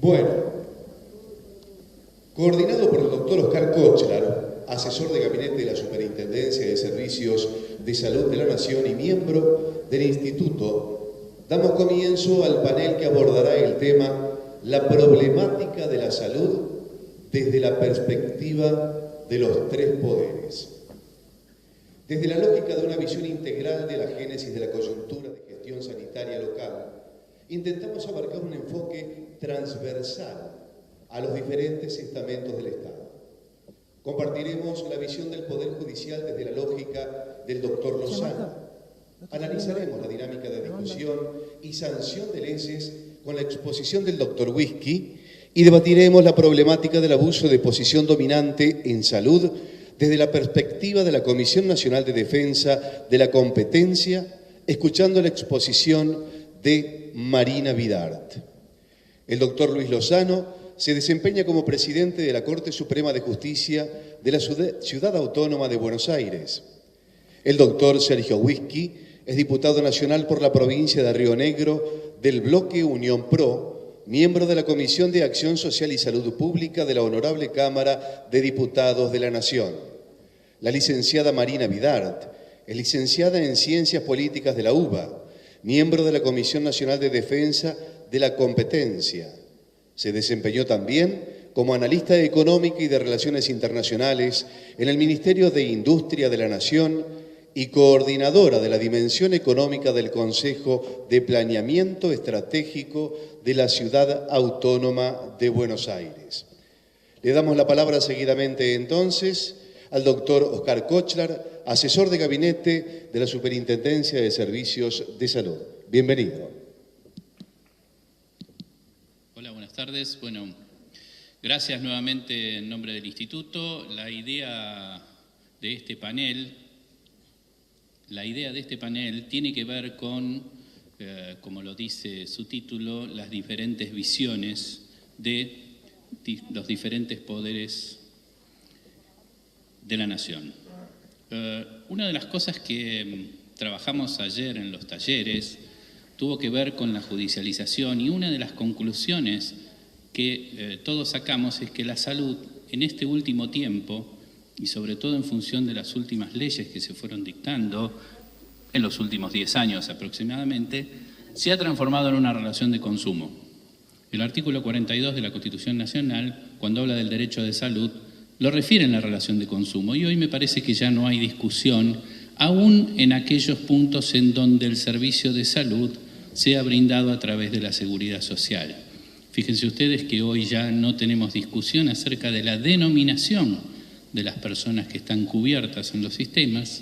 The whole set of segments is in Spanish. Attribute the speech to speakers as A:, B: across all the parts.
A: Bueno, coordinado por el doctor Oscar Kochlar, asesor de gabinete de la Superintendencia de Servicios de Salud de la Nación y miembro del Instituto, damos comienzo al panel que abordará el tema La problemática de la salud desde la perspectiva de los tres poderes. Desde la lógica de una visión integral de la génesis de la coyuntura de gestión sanitaria local, intentamos abarcar un enfoque transversal a los diferentes estamentos del Estado. Compartiremos la visión del Poder Judicial desde la lógica del doctor Lozano. Analizaremos la dinámica de discusión y sanción de leyes con la exposición del doctor Whisky y debatiremos la problemática del abuso de posición dominante en salud desde la perspectiva de la Comisión Nacional de Defensa de la Competencia, escuchando la exposición de Marina Vidart. El doctor Luis Lozano se desempeña como presidente de la Corte Suprema de Justicia de la Ciudad Autónoma de Buenos Aires. El doctor Sergio Whisky es diputado nacional por la provincia de Río Negro del bloque Unión Pro, miembro de la Comisión de Acción Social y Salud Pública de la Honorable Cámara de Diputados de la Nación. La licenciada Marina Vidart es licenciada en Ciencias Políticas de la UBA, miembro de la Comisión Nacional de Defensa de la Competencia. Se desempeñó también como analista económica y de Relaciones Internacionales en el Ministerio de Industria de la Nación y coordinadora de la Dimensión Económica del Consejo de Planeamiento Estratégico de la Ciudad Autónoma de Buenos Aires. Le damos la palabra seguidamente entonces al doctor Oscar Kochlar, asesor de gabinete de la Superintendencia de Servicios de Salud. Bienvenido.
B: Hola, buenas tardes. Bueno, gracias nuevamente en nombre del Instituto. La idea de este panel tiene que ver con, como lo dice su título, las diferentes visiones de los diferentes poderes de la nación. Una de las cosas que trabajamos ayer en los talleres tuvo que ver con la judicialización y una de las conclusiones que todos sacamos es que la salud en este último tiempo y sobre todo en función de las últimas leyes que se fueron dictando en los últimos 10 años aproximadamente, se ha transformado en una relación de consumo. El artículo 42 de la Constitución Nacional, cuando habla del derecho de salud, lo refiere en la relación de consumo y hoy me parece que ya no hay discusión, aún en aquellos puntos en donde el servicio de salud sea brindado a través de la seguridad social. Fíjense ustedes que hoy ya no tenemos discusión acerca de la denominación de las personas que están cubiertas en los sistemas.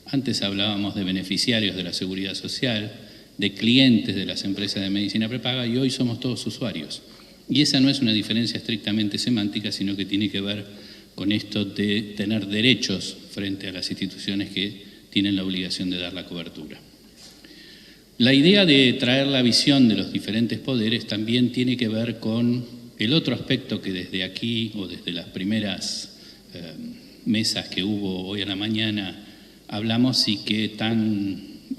B: Antes hablábamos de beneficiarios de la seguridad social, de clientes de las empresas de medicina prepaga y hoy somos todos usuarios. Y esa no es una diferencia estrictamente semántica, sino que tiene que ver con esto de tener derechos frente a las instituciones que tienen la obligación de dar la cobertura. La idea de traer la visión de los diferentes poderes también tiene que ver con el otro aspecto que desde aquí o desde las primeras mesas que hubo hoy a la mañana hablamos y que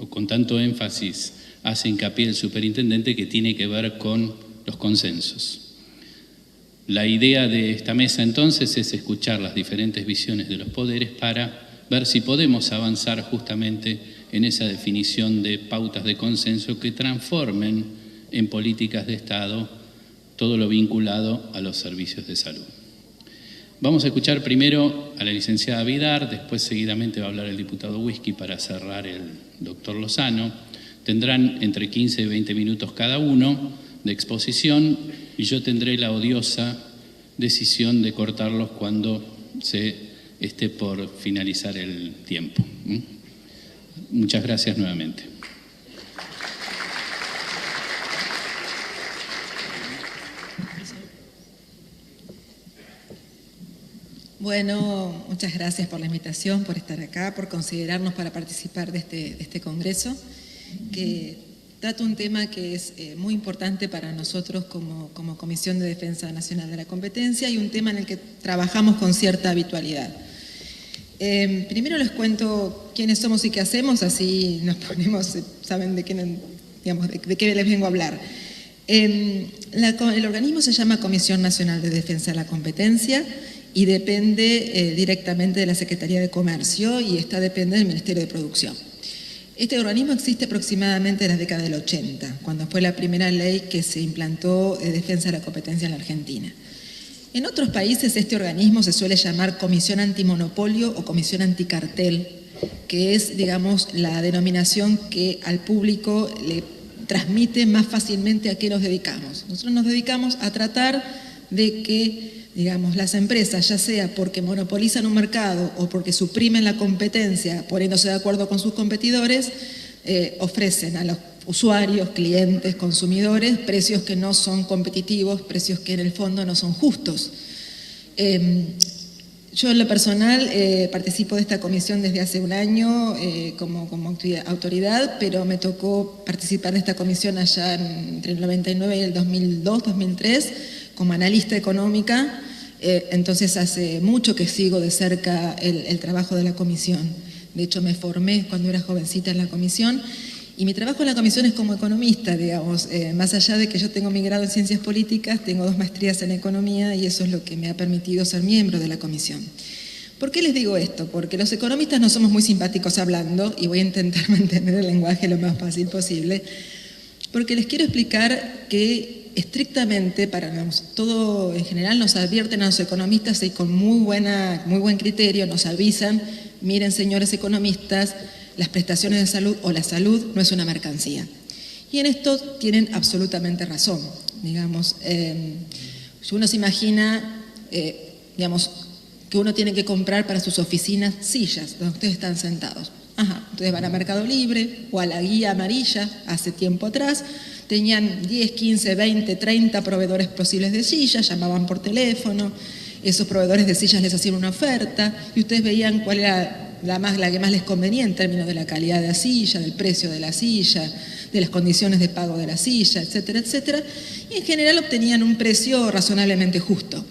B: con tanto énfasis hace hincapié el superintendente, que tiene que ver con los consensos. La idea de esta mesa entonces es escuchar las diferentes visiones de los poderes para ver si podemos avanzar justamente en esa definición de pautas de consenso que transformen en políticas de Estado todo lo vinculado a los servicios de salud. Vamos a escuchar primero a la licenciada Vidart, después seguidamente va a hablar el diputado Whisky para cerrar el doctor Lozano. Tendrán entre 15 y 20 minutos cada uno de exposición y yo tendré la odiosa decisión de cortarlos cuando se esté por finalizar el tiempo. Muchas gracias nuevamente.
C: Bueno, muchas gracias por la invitación, por estar acá, por considerarnos para participar de este congreso, que trata un tema que es muy importante para nosotros como Comisión de Defensa Nacional de la Competencia y un tema en el que trabajamos con cierta habitualidad. Primero les cuento quiénes somos y qué hacemos, así nos ponemos, saben de qué les vengo a hablar. El organismo se llama Comisión Nacional de Defensa de la Competencia y depende directamente de la Secretaría de Comercio y depende del Ministerio de Producción. Este organismo existe aproximadamente en la década del 80, cuando fue la primera ley que se implantó de defensa de la competencia en la Argentina. En otros países este organismo se suele llamar Comisión Antimonopolio o Comisión Anticartel, que es, digamos, la denominación que al público le transmite más fácilmente a qué nos dedicamos. Nosotros nos dedicamos a tratar de que, digamos, las empresas, ya sea porque monopolizan un mercado o porque suprimen la competencia, poniéndose de acuerdo con sus competidores, ofrecen a los usuarios, clientes, consumidores, precios que no son competitivos, precios que en el fondo no son justos. Yo en lo personal participo de esta comisión desde hace un año como autoridad, pero me tocó participar de esta comisión allá entre el 99 y el 2002, 2003, como analista económica. Entonces hace mucho que sigo de cerca el trabajo de la comisión. De hecho me formé cuando era jovencita en la comisión y mi trabajo en la comisión es como economista, digamos, más allá de que yo tengo mi grado en ciencias políticas, tengo 2 maestrías en economía y eso es lo que me ha permitido ser miembro de la comisión. ¿Por qué les digo esto? Porque los economistas no somos muy simpáticos hablando y voy a intentar mantener el lenguaje lo más fácil posible, porque les quiero explicar que estrictamente todo en general nos advierten a los economistas y con muy buen criterio nos avisan, miren señores economistas, las prestaciones de salud o la salud no es una mercancía. Y en esto tienen absolutamente razón. Digamos, si uno se imagina, digamos, que uno tiene que comprar para sus oficinas sillas donde ustedes están sentados. Ustedes van a Mercado Libre o a la guía amarilla hace tiempo atrás, tenían 10, 15, 20, 30 proveedores posibles de sillas, llamaban por teléfono, esos proveedores de sillas les hacían una oferta y ustedes veían cuál era la que más les convenía en términos de la calidad de la silla, del precio de la silla, de las condiciones de pago de la silla, etcétera, etcétera, y en general obtenían un precio razonablemente justo.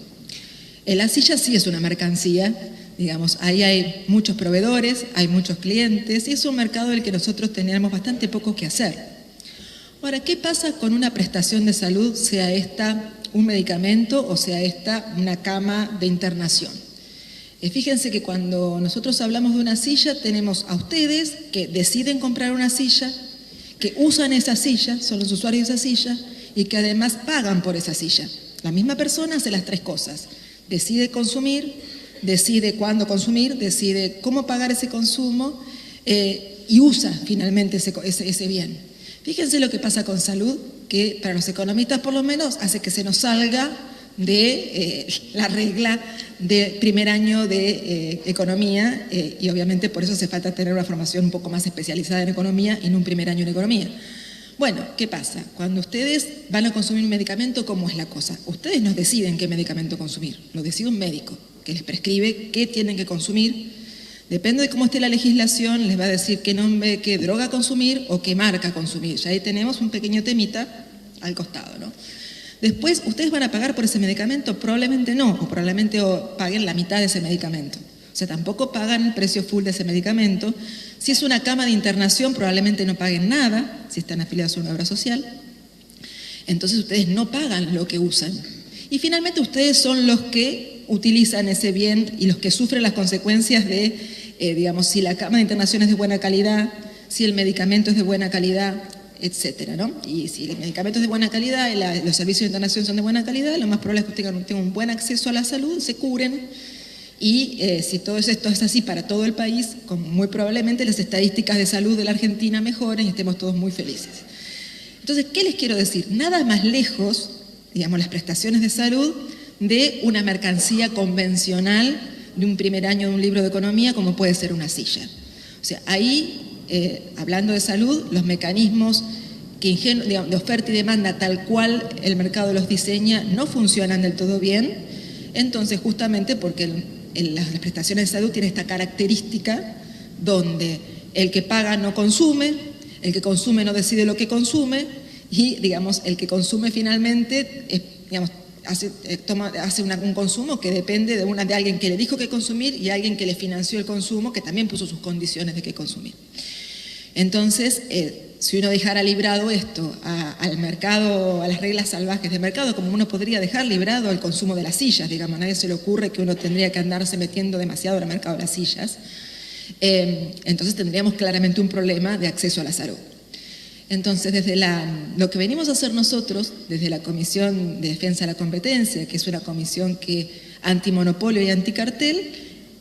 C: La silla sí es una mercancía, digamos, ahí hay muchos proveedores, hay muchos clientes y es un mercado del que nosotros tenemos bastante poco que hacer. Ahora, ¿qué pasa con una prestación de salud, sea esta un medicamento o sea esta una cama de internación? Fíjense que cuando nosotros hablamos de una silla, tenemos a ustedes que deciden comprar una silla, que usan esa silla, son los usuarios de esa silla, y que además pagan por esa silla. La misma persona hace las 3 cosas. Decide consumir, decide cuándo consumir, decide cómo pagar ese consumo y usa finalmente ese bien. Fíjense lo que pasa con salud, que para los economistas por lo menos hace que se nos salga de la regla de primer año de economía y obviamente por eso hace falta tener una formación un poco más especializada en economía y no un primer año en economía. Bueno, ¿qué pasa? Cuando ustedes van a consumir un medicamento, ¿cómo es la cosa? Ustedes no deciden qué medicamento consumir, lo decide un médico que les prescribe qué tienen que consumir. Depende de cómo esté la legislación, les va a decir qué nombre, qué droga consumir o qué marca consumir. Ya ahí tenemos un pequeño temita al costado, ¿no? Después, ¿ustedes van a pagar por ese medicamento? Probablemente no, o probablemente paguen la mitad de ese medicamento. O sea, tampoco pagan el precio full de ese medicamento. Si es una cama de internación, probablemente no paguen nada, si están afiliados a una obra social. Entonces, ustedes no pagan lo que usan. Y finalmente, ustedes son los que utilizan ese bien y los que sufren las consecuencias de, digamos, si la cama de internación es de buena calidad, si el medicamento es de buena calidad, etcétera, ¿no? Y si el medicamento es de buena calidad y los servicios de internación son de buena calidad, lo más probable es que tengan un buen acceso a la salud, se curen y si todo esto es así para todo el país, muy probablemente las estadísticas de salud de la Argentina mejoren y estemos todos muy felices. Entonces, ¿qué les quiero decir? Nada más lejos, digamos, las prestaciones de salud de una mercancía convencional de un primer año de un libro de economía como puede ser una silla. O sea, ahí, hablando de salud, los mecanismos de oferta y demanda tal cual el mercado los diseña no funcionan del todo bien, entonces justamente porque las prestaciones de salud tienen esta característica donde el que paga no consume, el que consume no decide lo que consume y, digamos, el que consume finalmente hace un consumo que depende de alguien que le dijo que consumir y alguien que le financió el consumo, que también puso sus condiciones de qué consumir. Entonces, si uno dejara librado esto al mercado, a las reglas salvajes del mercado, como uno podría dejar librado el consumo de las sillas, digamos, a nadie se le ocurre que uno tendría que andarse metiendo demasiado en el mercado de las sillas, entonces tendríamos claramente un problema de acceso a la salud. Entonces, desde lo que venimos a hacer nosotros, desde la Comisión de Defensa de la Competencia, que es una comisión antimonopolio y anticartel,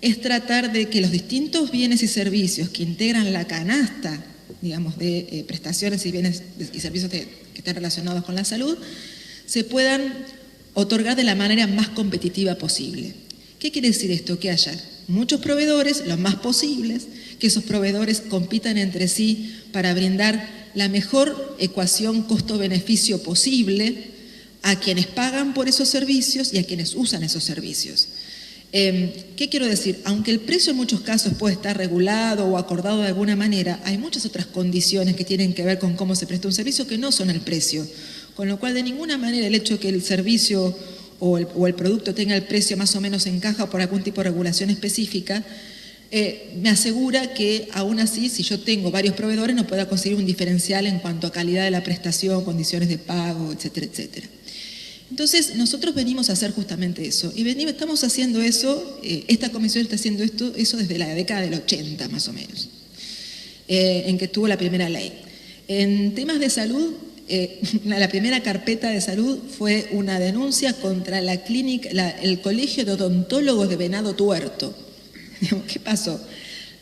C: es tratar de que los distintos bienes y servicios que integran la canasta, digamos, de prestaciones y bienes y servicios que están relacionados con la salud, se puedan otorgar de la manera más competitiva posible. ¿Qué quiere decir esto? Que haya muchos proveedores, los más posibles, que esos proveedores compitan entre sí para brindar la mejor ecuación costo-beneficio posible a quienes pagan por esos servicios y a quienes usan esos servicios. ¿Qué quiero decir? Aunque el precio en muchos casos puede estar regulado o acordado de alguna manera, hay muchas otras condiciones que tienen que ver con cómo se presta un servicio que no son el precio. Con lo cual, de ninguna manera el hecho de que el servicio o el producto tenga el precio más o menos en caja por algún tipo de regulación específica, me asegura que aún así, si yo tengo varios proveedores, no pueda conseguir un diferencial en cuanto a calidad de la prestación, condiciones de pago, etcétera, etcétera. Entonces, nosotros venimos a hacer justamente eso. Y estamos haciendo eso, esta comisión está haciendo eso desde la década del 80, más o menos, en que tuvo la primera ley. En temas de salud, la primera carpeta de salud fue una denuncia contra el Colegio de Odontólogos de Venado Tuerto. ¿Qué pasó?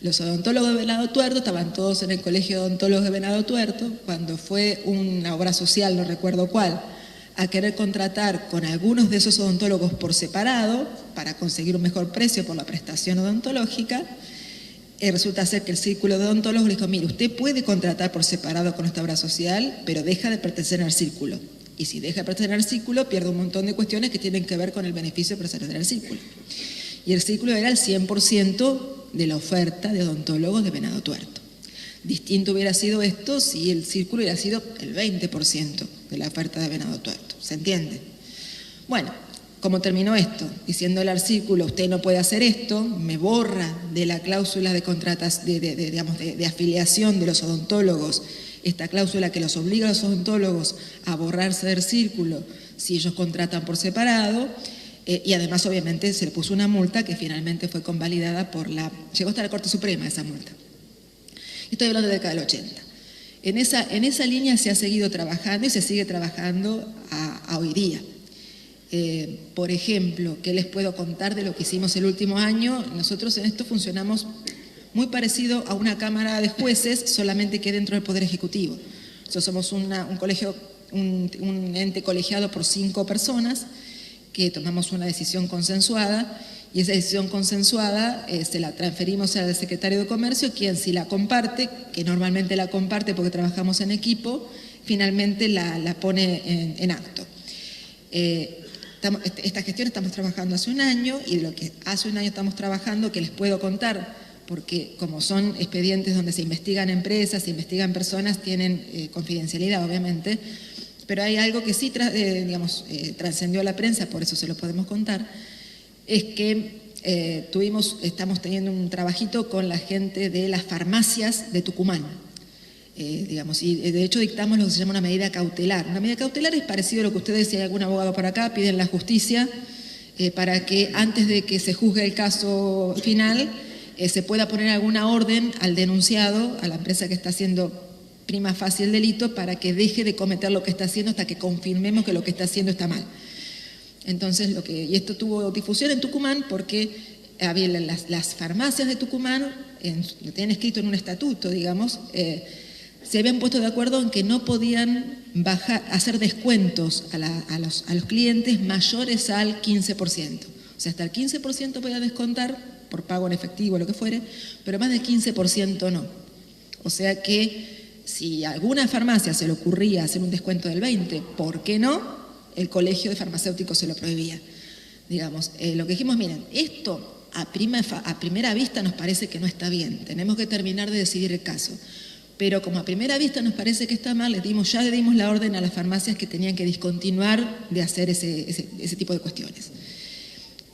C: Los odontólogos de Venado Tuerto estaban todos en el Colegio de Odontólogos de Venado Tuerto, cuando fue una obra social, no recuerdo cuál, a querer contratar con algunos de esos odontólogos por separado para conseguir un mejor precio por la prestación odontológica. Resulta ser que el círculo de odontólogos le dijo, mire, usted puede contratar por separado con esta obra social, pero deja de pertenecer al círculo. Y si deja de pertenecer al círculo, pierde un montón de cuestiones que tienen que ver con el beneficio de pertenecer al círculo. Y el círculo era el 100% de la oferta de odontólogos de Venado Tuerto. Distinto hubiera sido esto si el círculo hubiera sido el 20% de la oferta de Venado Tuerto. ¿Se entiende? Bueno, ¿cómo terminó esto? Diciéndole al círculo, usted no puede hacer esto, me borra de la cláusula de afiliación de los odontólogos, esta cláusula que los obliga a los odontólogos a borrarse del círculo si ellos contratan por separado. Y además, obviamente, se le puso una multa que finalmente fue convalidada llegó hasta la Corte Suprema esa multa. Estoy hablando de la década del 80. En esa línea se ha seguido trabajando y se sigue trabajando a hoy día. Por ejemplo, ¿qué les puedo contar de lo que hicimos el último año? Nosotros en esto funcionamos muy parecido a una cámara de jueces, solamente que dentro del Poder Ejecutivo. Nosotros somos un ente colegiado por 5 personas, que tomamos una decisión consensuada y esa decisión consensuada se la transferimos al secretario de Comercio, quien si la comparte, que normalmente la comparte porque trabajamos en equipo, finalmente la pone en acto. Esta gestión estamos trabajando hace un año y de lo que hace un año estamos trabajando, que les puedo contar, porque como son expedientes donde se investigan empresas, se investigan personas, tienen confidencialidad obviamente, pero hay algo que sí, trascendió a la prensa, por eso se lo podemos contar, es que estamos teniendo un trabajito con la gente de las farmacias de Tucumán, y de hecho dictamos lo que se llama una medida cautelar. Una medida cautelar es parecido a lo que ustedes, si hay algún abogado por acá, piden la justicia para que antes de que se juzgue el caso final, se pueda poner alguna orden al denunciado, a la empresa que está haciendo prima facie el delito, para que deje de cometer lo que está haciendo hasta que confirmemos que lo que está haciendo está mal. Entonces, y esto tuvo difusión en Tucumán porque había las farmacias de Tucumán, lo tenían escrito en un estatuto, se habían puesto de acuerdo en que no podían hacer descuentos a los clientes mayores al 15%. O sea, hasta el 15% podía descontar por pago en efectivo, lo que fuere, pero más del 15% no. O sea que si a alguna farmacia se le ocurría hacer un descuento del 20%, ¿por qué no? El Colegio de Farmacéuticos se lo prohibía. Lo que dijimos, miren, esto a primera vista nos parece que no está bien, tenemos que terminar de decidir el caso. Pero como a primera vista nos parece que está mal, ya le dimos la orden a las farmacias que tenían que discontinuar de hacer ese tipo de cuestiones.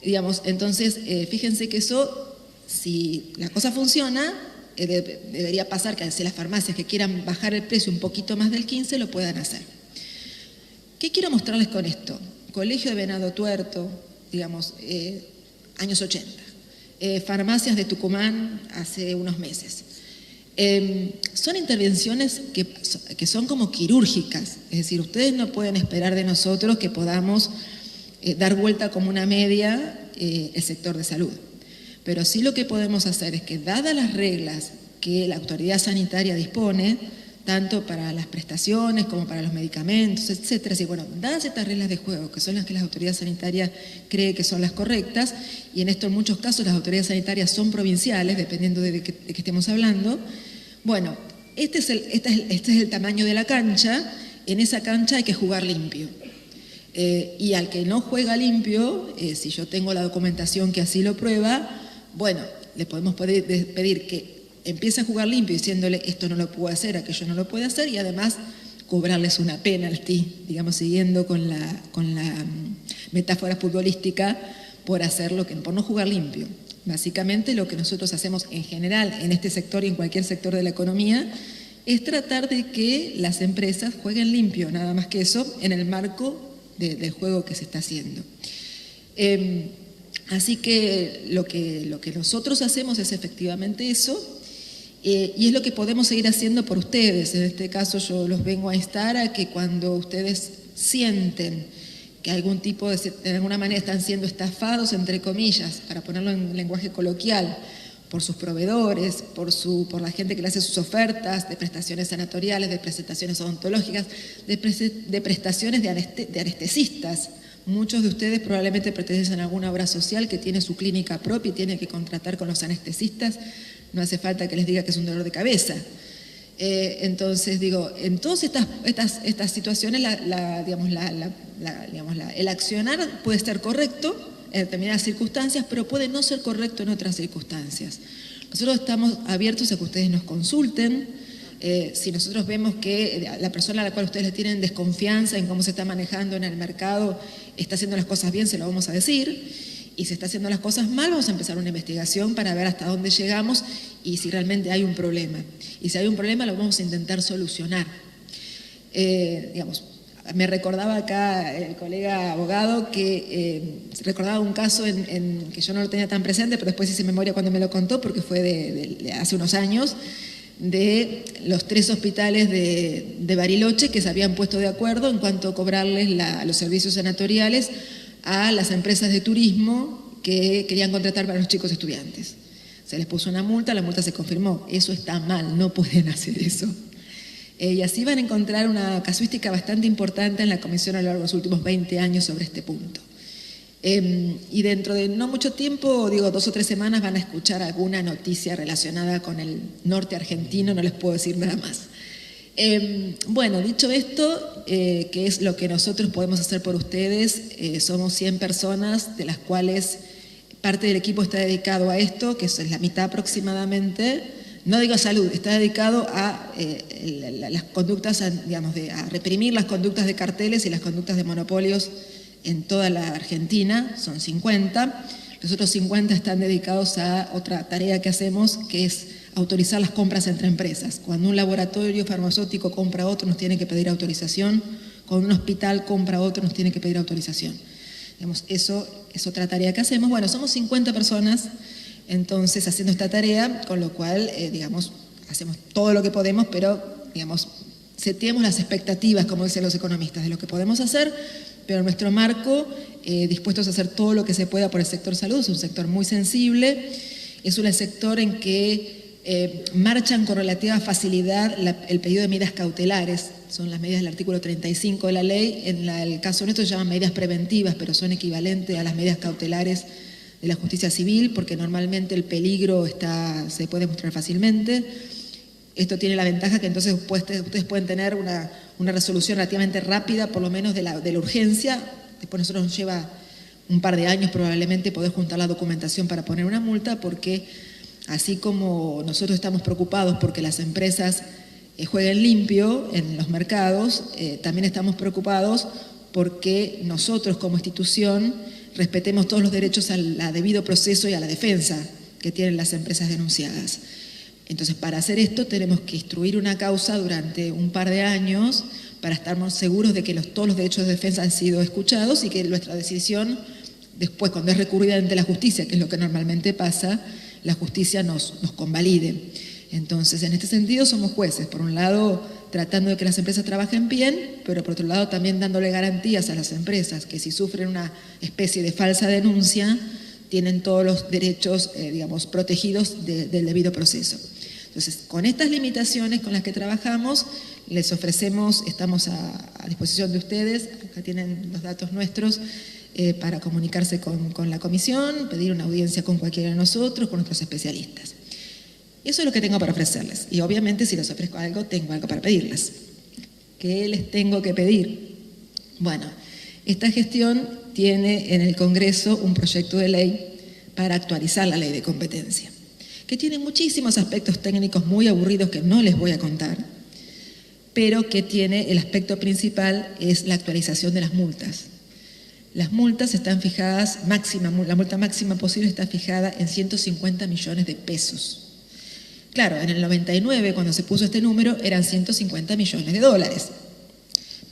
C: Entonces, fíjense que eso, si la cosa funciona, debería pasar que si las farmacias que quieran bajar el precio un poquito más del 15% lo puedan hacer. ¿Qué quiero mostrarles con esto? Colegio de Venado Tuerto, digamos, años 80. Farmacias de Tucumán hace unos meses. Son intervenciones que son como quirúrgicas, es decir, ustedes no pueden esperar de nosotros que podamos dar vuelta como una media el sector de salud. Pero sí lo que podemos hacer es que, dadas las reglas que la autoridad sanitaria dispone, tanto para las prestaciones como para los medicamentos, etcétera, y bueno, dadas estas reglas de juego, que son las que la autoridad sanitaria cree que son las correctas, y en esto en muchos casos las autoridades sanitarias son provinciales, dependiendo de qué estemos hablando, bueno, este es el tamaño de la cancha. En esa cancha hay que jugar limpio. Y al que no juega limpio, si yo tengo la documentación que así lo prueba, bueno, le podemos pedir que empiece a jugar limpio diciéndole esto no lo puedo hacer, aquello no lo puede hacer, y además cobrarles una penalty, digamos, siguiendo con la metáfora futbolística, por no jugar limpio. Básicamente lo que nosotros hacemos en general en este sector y en cualquier sector de la economía es tratar de que las empresas jueguen limpio, nada más que eso, en el marco del juego que se está haciendo. Así que lo que nosotros hacemos es efectivamente eso, y es lo que podemos seguir haciendo por ustedes. En este caso yo los vengo a instar a que cuando ustedes sienten que de alguna manera están siendo estafados, entre comillas, para ponerlo en lenguaje coloquial, por sus proveedores, por la gente que le hace sus ofertas de prestaciones sanatoriales, de prestaciones odontológicas, de prestaciones de anestesistas. Muchos de ustedes probablemente pertenecen a alguna obra social que tiene su clínica propia y tiene que contratar con los anestesistas. No hace falta que les diga que es un dolor de cabeza. Entonces, digo, en todas estas situaciones, el accionar puede ser correcto en determinadas circunstancias, pero puede no ser correcto en otras circunstancias. Nosotros estamos abiertos a que ustedes nos consulten. Si nosotros vemos que la persona a la cual ustedes le tienen desconfianza en cómo se está manejando en el mercado está haciendo las cosas bien, se lo vamos a decir. Y si está haciendo las cosas mal, vamos a empezar una investigación para ver hasta dónde llegamos y si realmente hay un problema. Y si hay un problema, lo vamos a intentar solucionar. Me recordaba acá el colega abogado que recordaba un caso que yo no lo tenía tan presente, pero después hice memoria cuando me lo contó, porque fue de hace unos años, de los 3 hospitales de Bariloche que se habían puesto de acuerdo en cuanto a cobrarles los servicios sanatoriales a las empresas de turismo que querían contratar para los chicos estudiantes. Se les puso una multa, la multa se confirmó. Eso está mal, no pueden hacer eso. Y así van a encontrar una casuística bastante importante en la comisión a lo largo de los últimos 20 años sobre este punto. Y dentro de no mucho tiempo, 2 o 3 semanas, van a escuchar alguna noticia relacionada con el norte argentino, no les puedo decir nada más. Bueno, dicho esto, ¿qué es lo que nosotros podemos hacer por ustedes? Somos 100 personas, de las cuales parte del equipo está dedicado a esto, que es la mitad aproximadamente. No digo salud, está dedicado a las conductas, a reprimir las conductas de carteles y las conductas de monopolios en toda la Argentina. Son 50. Los otros 50 están dedicados a otra tarea que hacemos, que es autorizar las compras entre empresas. Cuando un laboratorio farmacéutico compra a otro, nos tiene que pedir autorización. Cuando un hospital compra a otro, nos tiene que pedir autorización. Eso es otra tarea que hacemos. Bueno, somos 50 personas, entonces, haciendo esta tarea, con lo cual, hacemos todo lo que podemos, pero, seteemos las expectativas, como dicen los economistas, de lo que podemos hacer, pero en nuestro marco, dispuestos a hacer todo lo que se pueda por el sector salud. Es un sector muy sensible, es un sector en que marchan con relativa facilidad el pedido de medidas cautelares. Son las medidas del artículo 35 de la ley. En el caso nuestro se llaman medidas preventivas, pero son equivalentes a las medidas cautelares de la justicia civil, porque normalmente el peligro se puede mostrar fácilmente. Esto tiene la ventaja que entonces ustedes pueden tener una resolución relativamente rápida, por lo menos de la urgencia. Después a nosotros nos lleva un par de años probablemente poder juntar la documentación para poner una multa, porque así como nosotros estamos preocupados porque las empresas jueguen limpio en los mercados, también estamos preocupados porque nosotros como institución respetemos todos los derechos al debido proceso y a la defensa que tienen las empresas denunciadas. Entonces, para hacer esto tenemos que instruir una causa durante un par de años para estar seguros de que todos los derechos de defensa han sido escuchados y que nuestra decisión, después cuando es recurrida ante la justicia, que es lo que normalmente pasa, la justicia nos convalide. Entonces, en este sentido somos jueces, por un lado tratando de que las empresas trabajen bien, pero por otro lado también dándole garantías a las empresas que si sufren una especie de falsa denuncia, tienen todos los derechos, digamos, protegidos del debido proceso. Entonces, con estas limitaciones con las que trabajamos, les ofrecemos, estamos a disposición de ustedes, acá tienen los datos nuestros, para comunicarse con la comisión, pedir una audiencia con cualquiera de nosotros, con nuestros especialistas. Eso es lo que tengo para ofrecerles. Y obviamente si les ofrezco algo, tengo algo para pedirles. ¿Qué les tengo que pedir? Bueno, esta gestión tiene en el Congreso un proyecto de ley para actualizar la ley de competencia, que tiene muchísimos aspectos técnicos muy aburridos que no les voy a contar, pero que tiene el aspecto principal es la actualización de las multas. Las multas están fijadas, la multa máxima posible está fijada en 150 millones de pesos. Claro, en el 99, cuando se puso este número, eran 150 millones de dólares.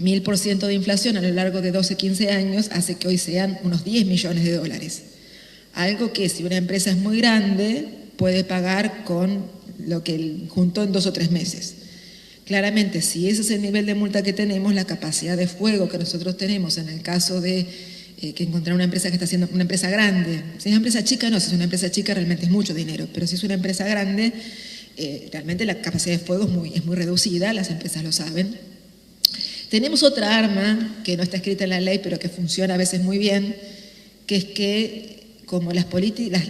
C: 1000% de inflación a lo largo de 12, 15 años hace que hoy sean unos 10 millones de dólares. Algo que si una empresa es muy grande, puede pagar con lo que juntó en 2 o 3 meses. Claramente, si ese es el nivel de multa que tenemos, la capacidad de fuego que nosotros tenemos en el caso de que encontrar una empresa que está haciendo una empresa grande. Si es una empresa chica, no, si es una empresa chica realmente es mucho dinero, pero si es una empresa grande, realmente la capacidad de fuego es muy reducida, las empresas lo saben. Tenemos otra arma que no está escrita en la ley, pero que funciona a veces muy bien, que es que como las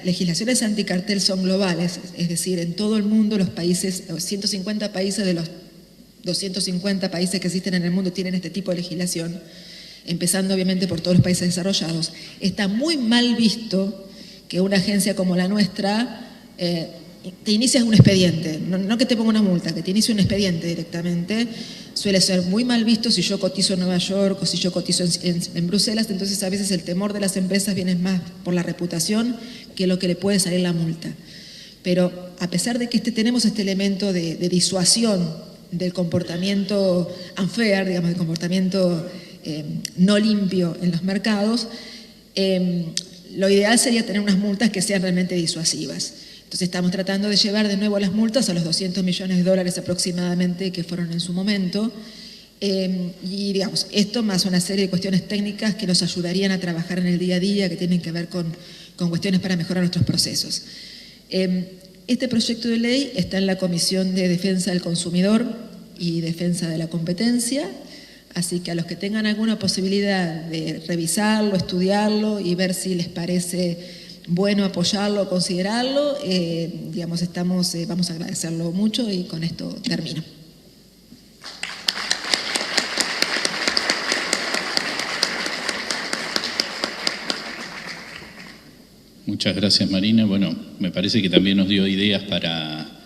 C: legislaciones anticartel son globales, es decir, en todo el mundo los países, los 150 países de los 250 países que existen en el mundo tienen este tipo de legislación, empezando obviamente por todos los países desarrollados, está muy mal visto que una agencia como la nuestra te inicies un expediente, no que te ponga una multa, que te inicie un expediente directamente. Suele ser muy mal visto si yo cotizo en Nueva York o si yo cotizo en Bruselas, entonces a veces el temor de las empresas viene más por la reputación que lo que le puede salir la multa. Pero a pesar de que tenemos este elemento de disuasión del comportamiento unfair, digamos, del comportamiento no limpio en los mercados, lo ideal sería tener unas multas que sean realmente disuasivas. Entonces estamos tratando de llevar de nuevo las multas a los 200 millones de dólares aproximadamente que fueron en su momento. Y digamos, esto más una serie de cuestiones técnicas que nos ayudarían a trabajar en el día a día, que tienen que ver con cuestiones para mejorar nuestros procesos. Este proyecto de ley está en la Comisión de Defensa del Consumidor y Defensa de la Competencia, así que a los que tengan alguna posibilidad de revisarlo, estudiarlo y ver si les parece bueno apoyarlo o considerarlo, digamos, vamos a agradecerlo mucho y con esto termino.
B: Muchas gracias, Marina. Bueno, me parece que también nos dio ideas para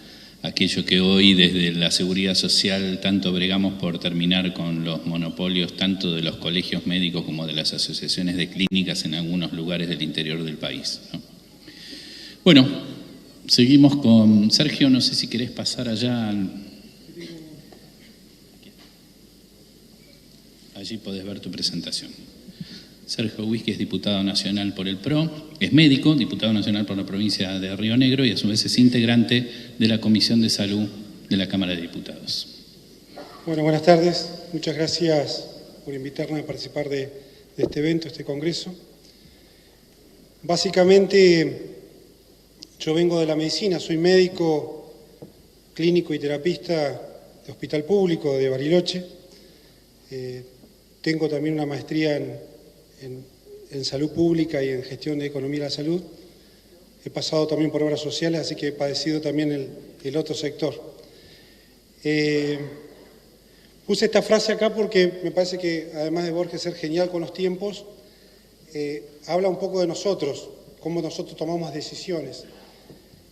B: aquello que hoy desde la seguridad social tanto bregamos por terminar con los monopolios tanto de los colegios médicos como de las asociaciones de clínicas en algunos lugares del interior del país, ¿no? Bueno, seguimos con Sergio, no sé si querés pasar allá. Allí podés ver tu presentación. Sergio Huisque es diputado nacional por el PRO, es médico, diputado nacional por la provincia de Río Negro y a su vez es integrante de la Comisión de Salud de la Cámara de Diputados.
D: Bueno, buenas tardes. Muchas gracias por invitarme a participar de este evento, este congreso. Básicamente, yo vengo de la medicina, soy médico, clínico y terapista de Hospital Público de Bariloche. Tengo también una maestría en salud pública y en gestión de economía de la salud. He pasado también por obras sociales, así que he padecido también el otro sector. Puse esta frase acá porque me parece que, además de Borges ser genial con los tiempos, habla un poco de nosotros, cómo nosotros tomamos decisiones.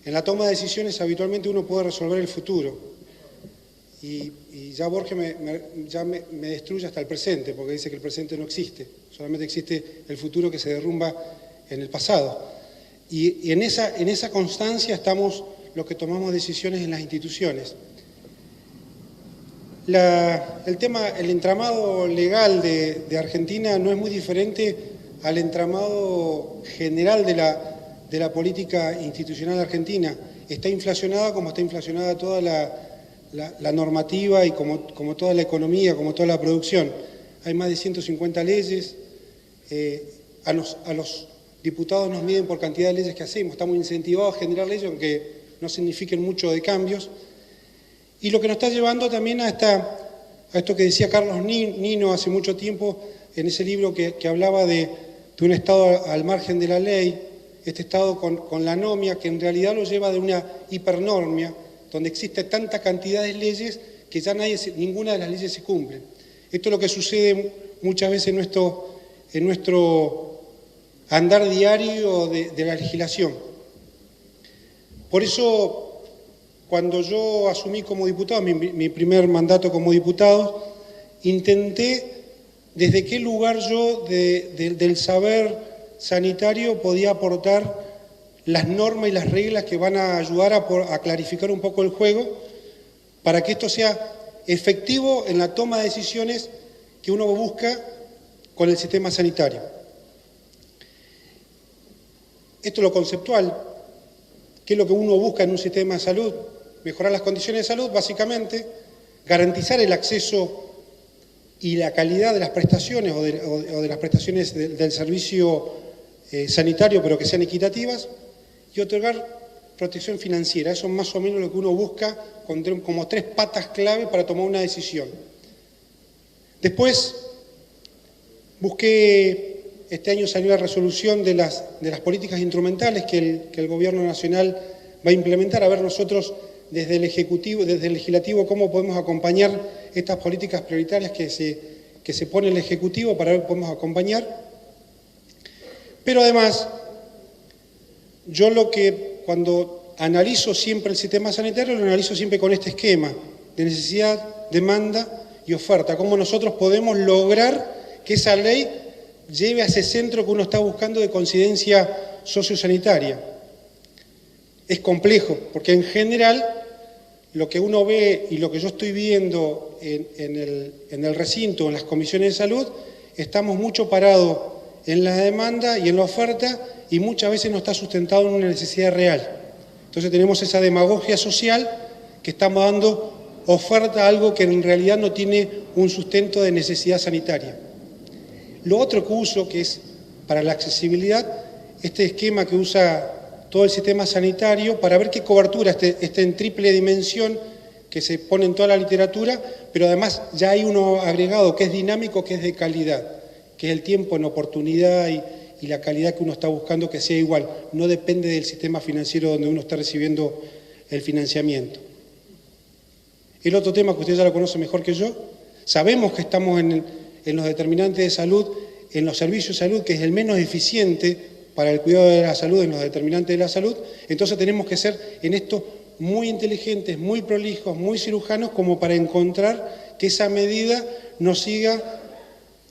D: En la toma de decisiones habitualmente uno puede resolver el futuro. Y ya Borges me destruye hasta el presente, porque dice que el presente no existe, solamente existe el futuro que se derrumba en el pasado. Y en esa constancia estamos los que tomamos decisiones en las instituciones. El entramado legal de Argentina no es muy diferente al entramado general de la política institucional argentina. Está inflacionada como está inflacionada toda la normativa y como toda la economía, como toda la producción. Hay más de 150 leyes, a los diputados nos miden por cantidad de leyes que hacemos, estamos incentivados a generar leyes aunque no signifiquen mucho de cambios. Y lo que nos está llevando también a esto que decía Carlos Nino hace mucho tiempo, en ese libro que hablaba de un Estado al margen de la ley, este Estado con la anomia, que en realidad lo lleva de una hipernormia, donde existe tanta cantidad de leyes que ya ninguna de las leyes se cumple. Esto es lo que sucede muchas veces en nuestro andar diario de la legislación. Por eso, cuando yo asumí como diputado, mi primer mandato como diputado, intenté desde qué lugar yo del saber sanitario podía aportar las normas y las reglas que van a ayudar a clarificar un poco el juego para que esto sea efectivo en la toma de decisiones que uno busca con el sistema sanitario. Esto es lo conceptual. ¿Qué es lo que uno busca en un sistema de salud? Mejorar las condiciones de salud, básicamente, garantizar el acceso y la calidad de las prestaciones o de las prestaciones del servicio sanitario, pero que sean equitativas, y otorgar protección financiera. Eso es más o menos lo que uno busca como 3 patas clave para tomar una decisión. Después, este año salió la resolución de las políticas instrumentales que el Gobierno Nacional va a implementar. A ver nosotros desde el Ejecutivo, desde el Legislativo, cómo podemos acompañar estas políticas prioritarias que se pone el Ejecutivo para ver cómo podemos acompañar. Pero además, yo cuando analizo siempre el sistema sanitario, lo analizo siempre con este esquema de necesidad, demanda y oferta. Cómo nosotros podemos lograr que esa ley lleve a ese centro que uno está buscando de coincidencia sociosanitaria. Es complejo, porque en general lo que uno ve y lo que yo estoy viendo en el recinto, en las comisiones de salud, estamos mucho parados en la demanda y en la oferta y muchas veces no está sustentado en una necesidad real. Entonces tenemos esa demagogia social que estamos dando oferta a algo que en realidad no tiene un sustento de necesidad sanitaria. Lo otro que uso, que es para la accesibilidad, este esquema que usa todo el sistema sanitario para ver qué cobertura, este en triple dimensión que se pone en toda la literatura, pero además ya hay uno agregado que es dinámico, que es de calidad, que es el tiempo en oportunidad y la calidad que uno está buscando que sea igual. No depende del sistema financiero donde uno está recibiendo el financiamiento. El otro tema que usted ya lo conoce mejor que yo, sabemos que estamos en los determinantes de salud, en los servicios de salud, que es el menos eficiente para el cuidado de la salud, en los determinantes de la salud, entonces tenemos que ser en esto muy inteligentes, muy prolijos, muy cirujanos, como para encontrar que esa medida no siga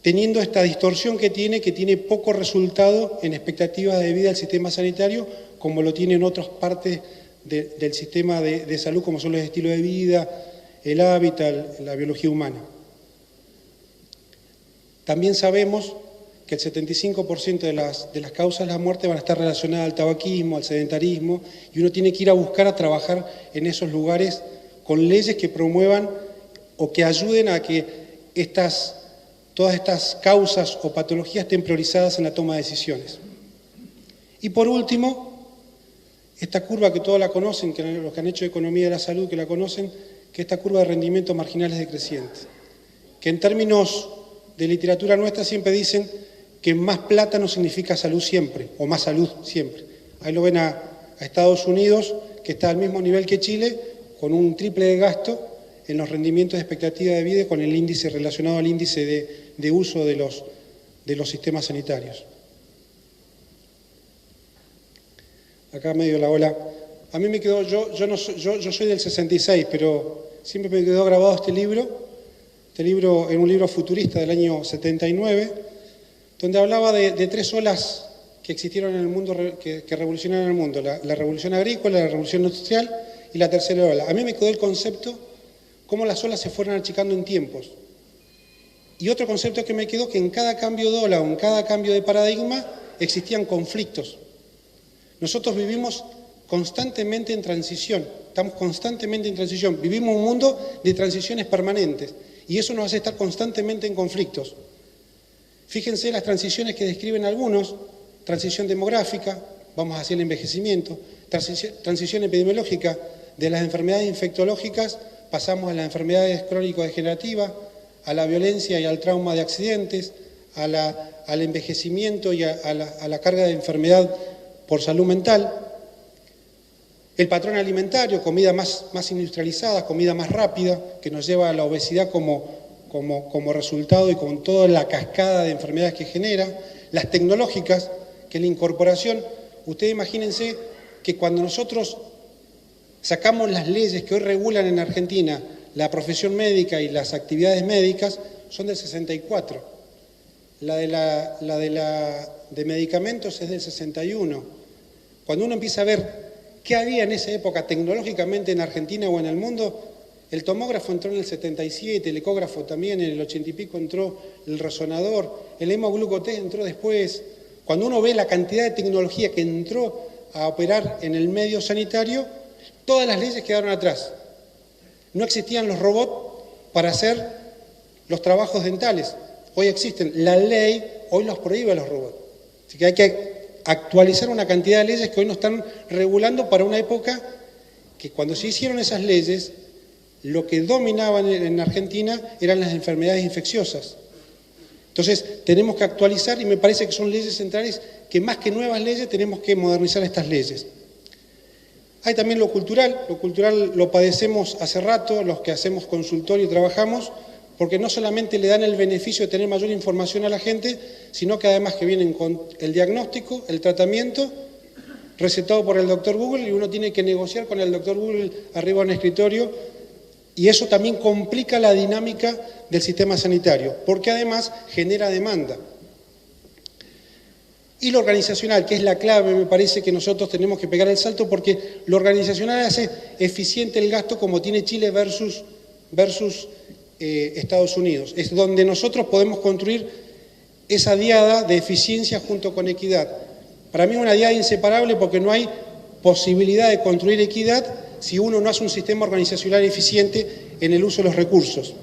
D: teniendo esta distorsión que tiene poco resultado en expectativas de vida del sistema sanitario, como lo tiene en otras partes del sistema de salud, como son los estilos de vida, el hábitat, la biología humana. También sabemos que el 75% de las causas de la muerte van a estar relacionadas al tabaquismo, al sedentarismo, y uno tiene que ir a buscar a trabajar en esos lugares con leyes que promuevan o que ayuden a que todas estas causas o patologías estén priorizadas en la toma de decisiones. Y por último, esta curva que todos la conocen, que los que han hecho economía de la salud que la conocen, que esta curva de rendimiento marginal es decreciente, que en términos de literatura nuestra siempre dicen que más plata no significa salud siempre, o más salud siempre. Ahí lo ven a Estados Unidos, que está al mismo nivel que Chile, con un triple de gasto en los rendimientos de expectativa de vida, con el índice relacionado al índice de uso de los sistemas sanitarios. Acá medio la ola. A mí me quedó, yo soy del 66, pero siempre me quedó grabado este libro era un libro futurista del año 79, donde hablaba de 3 olas que existieron en el mundo, que revolucionaron el mundo, la revolución agrícola, la revolución industrial y la tercera ola. A mí me quedó el concepto cómo las olas se fueron achicando en tiempos. Y otro concepto que me quedó, que en cada cambio de ola o en cada cambio de paradigma existían conflictos. Nosotros vivimos constantemente en transición, estamos constantemente en transición, vivimos un mundo de transiciones permanentes y eso nos hace estar constantemente en conflictos. Fíjense las transiciones que describen algunos: transición demográfica, vamos hacia el envejecimiento; transición epidemiológica, de las enfermedades infectológicas pasamos a las enfermedades crónico-degenerativas, a la violencia y al trauma de accidentes, al envejecimiento y a la carga de enfermedad por salud mental. El patrón alimentario, comida más industrializada, comida más rápida, que nos lleva a la obesidad como resultado y con toda la cascada de enfermedades que genera. Las tecnológicas, que es la incorporación. Ustedes imagínense que cuando nosotros sacamos las leyes que hoy regulan en Argentina la profesión médica y las actividades médicas, son del 64. La de medicamentos es del 61. Cuando uno empieza a ver qué había en esa época tecnológicamente en Argentina o en el mundo, el tomógrafo entró en el 77, el ecógrafo también, en el 80 y pico entró el resonador, el hemoglucotest entró después. Cuando uno ve la cantidad de tecnología que entró a operar en el medio sanitario, todas las leyes quedaron atrás. No existían los robots para hacer los trabajos dentales. Hoy existen. La ley hoy los prohíbe a los robots. Así que hay que actualizar una cantidad de leyes que hoy no están regulando para una época que cuando se hicieron esas leyes, lo que dominaban en Argentina eran las enfermedades infecciosas. Entonces tenemos que actualizar y me parece que son leyes centrales que más que nuevas leyes tenemos que modernizar estas leyes. Hay también lo cultural lo padecemos hace rato, los que hacemos consultorio y trabajamos, porque no solamente le dan el beneficio de tener mayor información a la gente, sino que además que vienen con el diagnóstico, el tratamiento, recetado por el doctor Google, y uno tiene que negociar con el doctor Google arriba en un escritorio, y eso también complica la dinámica del sistema sanitario, porque además genera demanda. Y lo organizacional, que es la clave, me parece que nosotros tenemos que pegar el salto, porque lo organizacional hace eficiente el gasto como tiene Chile versus Estados Unidos. Es donde nosotros podemos construir esa diada de eficiencia junto con equidad. Para mí es una diada inseparable porque no hay posibilidad de construir equidad si uno no hace un sistema organizacional eficiente en el uso de los recursos.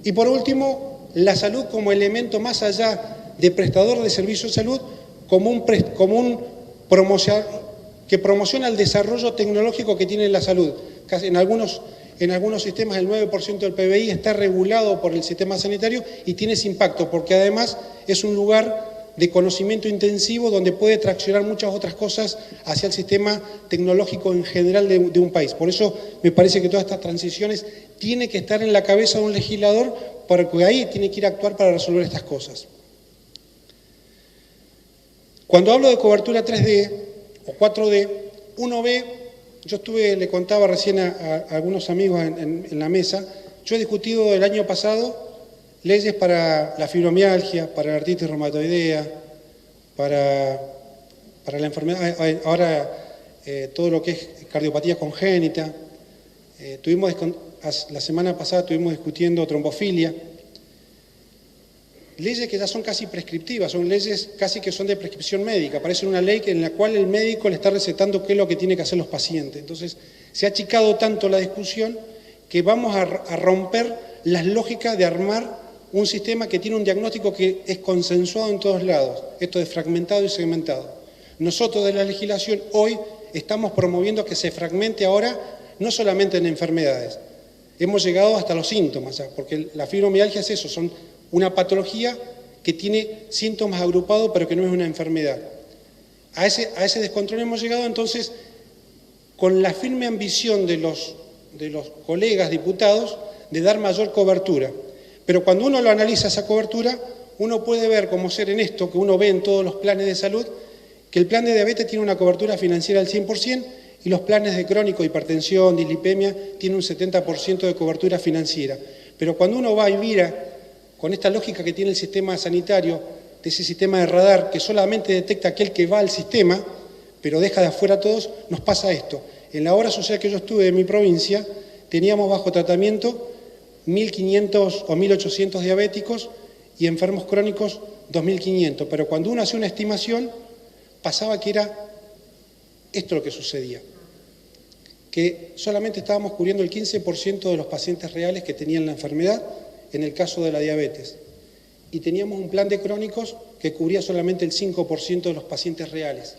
D: Y por último, la salud como elemento más allá de prestador de servicios de salud, como un que promociona el desarrollo tecnológico que tiene la salud. En algunos sistemas el 9% del PBI está regulado por el sistema sanitario y tiene ese impacto, porque además es un lugar de conocimiento intensivo donde puede traccionar muchas otras cosas hacia el sistema tecnológico en general de un país. Por eso me parece que todas estas transiciones tienen que estar en la cabeza de un legislador, porque ahí tiene que ir a actuar para resolver estas cosas. Cuando hablo de cobertura 3D o 4D, uno ve, le contaba recién a algunos amigos en la mesa, yo he discutido el año pasado leyes para la fibromialgia, para la artritis reumatoidea, para la enfermedad, ahora todo lo que es cardiopatía congénita. La semana pasada estuvimos discutiendo trombofilia. Leyes que ya son casi prescriptivas, son leyes casi que son de prescripción médica, parece una ley en la cual el médico le está recetando qué es lo que tiene que hacer los pacientes. Entonces, se ha achicado tanto la discusión que vamos a romper las lógicas de armar un sistema que tiene un diagnóstico que es consensuado en todos lados, esto de fragmentado y segmentado. Nosotros de la legislación hoy estamos promoviendo que se fragmente ahora no solamente en enfermedades, hemos llegado hasta los síntomas, porque la fibromialgia es eso, son una patología que tiene síntomas agrupados pero que no es una enfermedad. A ese descontrol hemos llegado, entonces, con la firme ambición de los colegas diputados de dar mayor cobertura. Pero cuando uno lo analiza esa cobertura, uno puede ver como ser en esto, que uno ve en todos los planes de salud, que el plan de diabetes tiene una cobertura financiera al 100% y los planes de crónico, hipertensión, dislipemia, tienen un 70% de cobertura financiera. Pero cuando uno va y mira con esta lógica que tiene el sistema sanitario, de ese sistema de radar que solamente detecta aquel que va al sistema, pero deja de afuera a todos, nos pasa esto. En la obra social que yo estuve en mi provincia, teníamos bajo tratamiento 1.500 o 1.800 diabéticos y enfermos crónicos 2.500, pero cuando uno hacía una estimación, pasaba que era esto lo que sucedía, que solamente estábamos cubriendo el 15% de los pacientes reales que tenían la enfermedad en el caso de la diabetes, y teníamos un plan de crónicos que cubría solamente el 5% de los pacientes reales.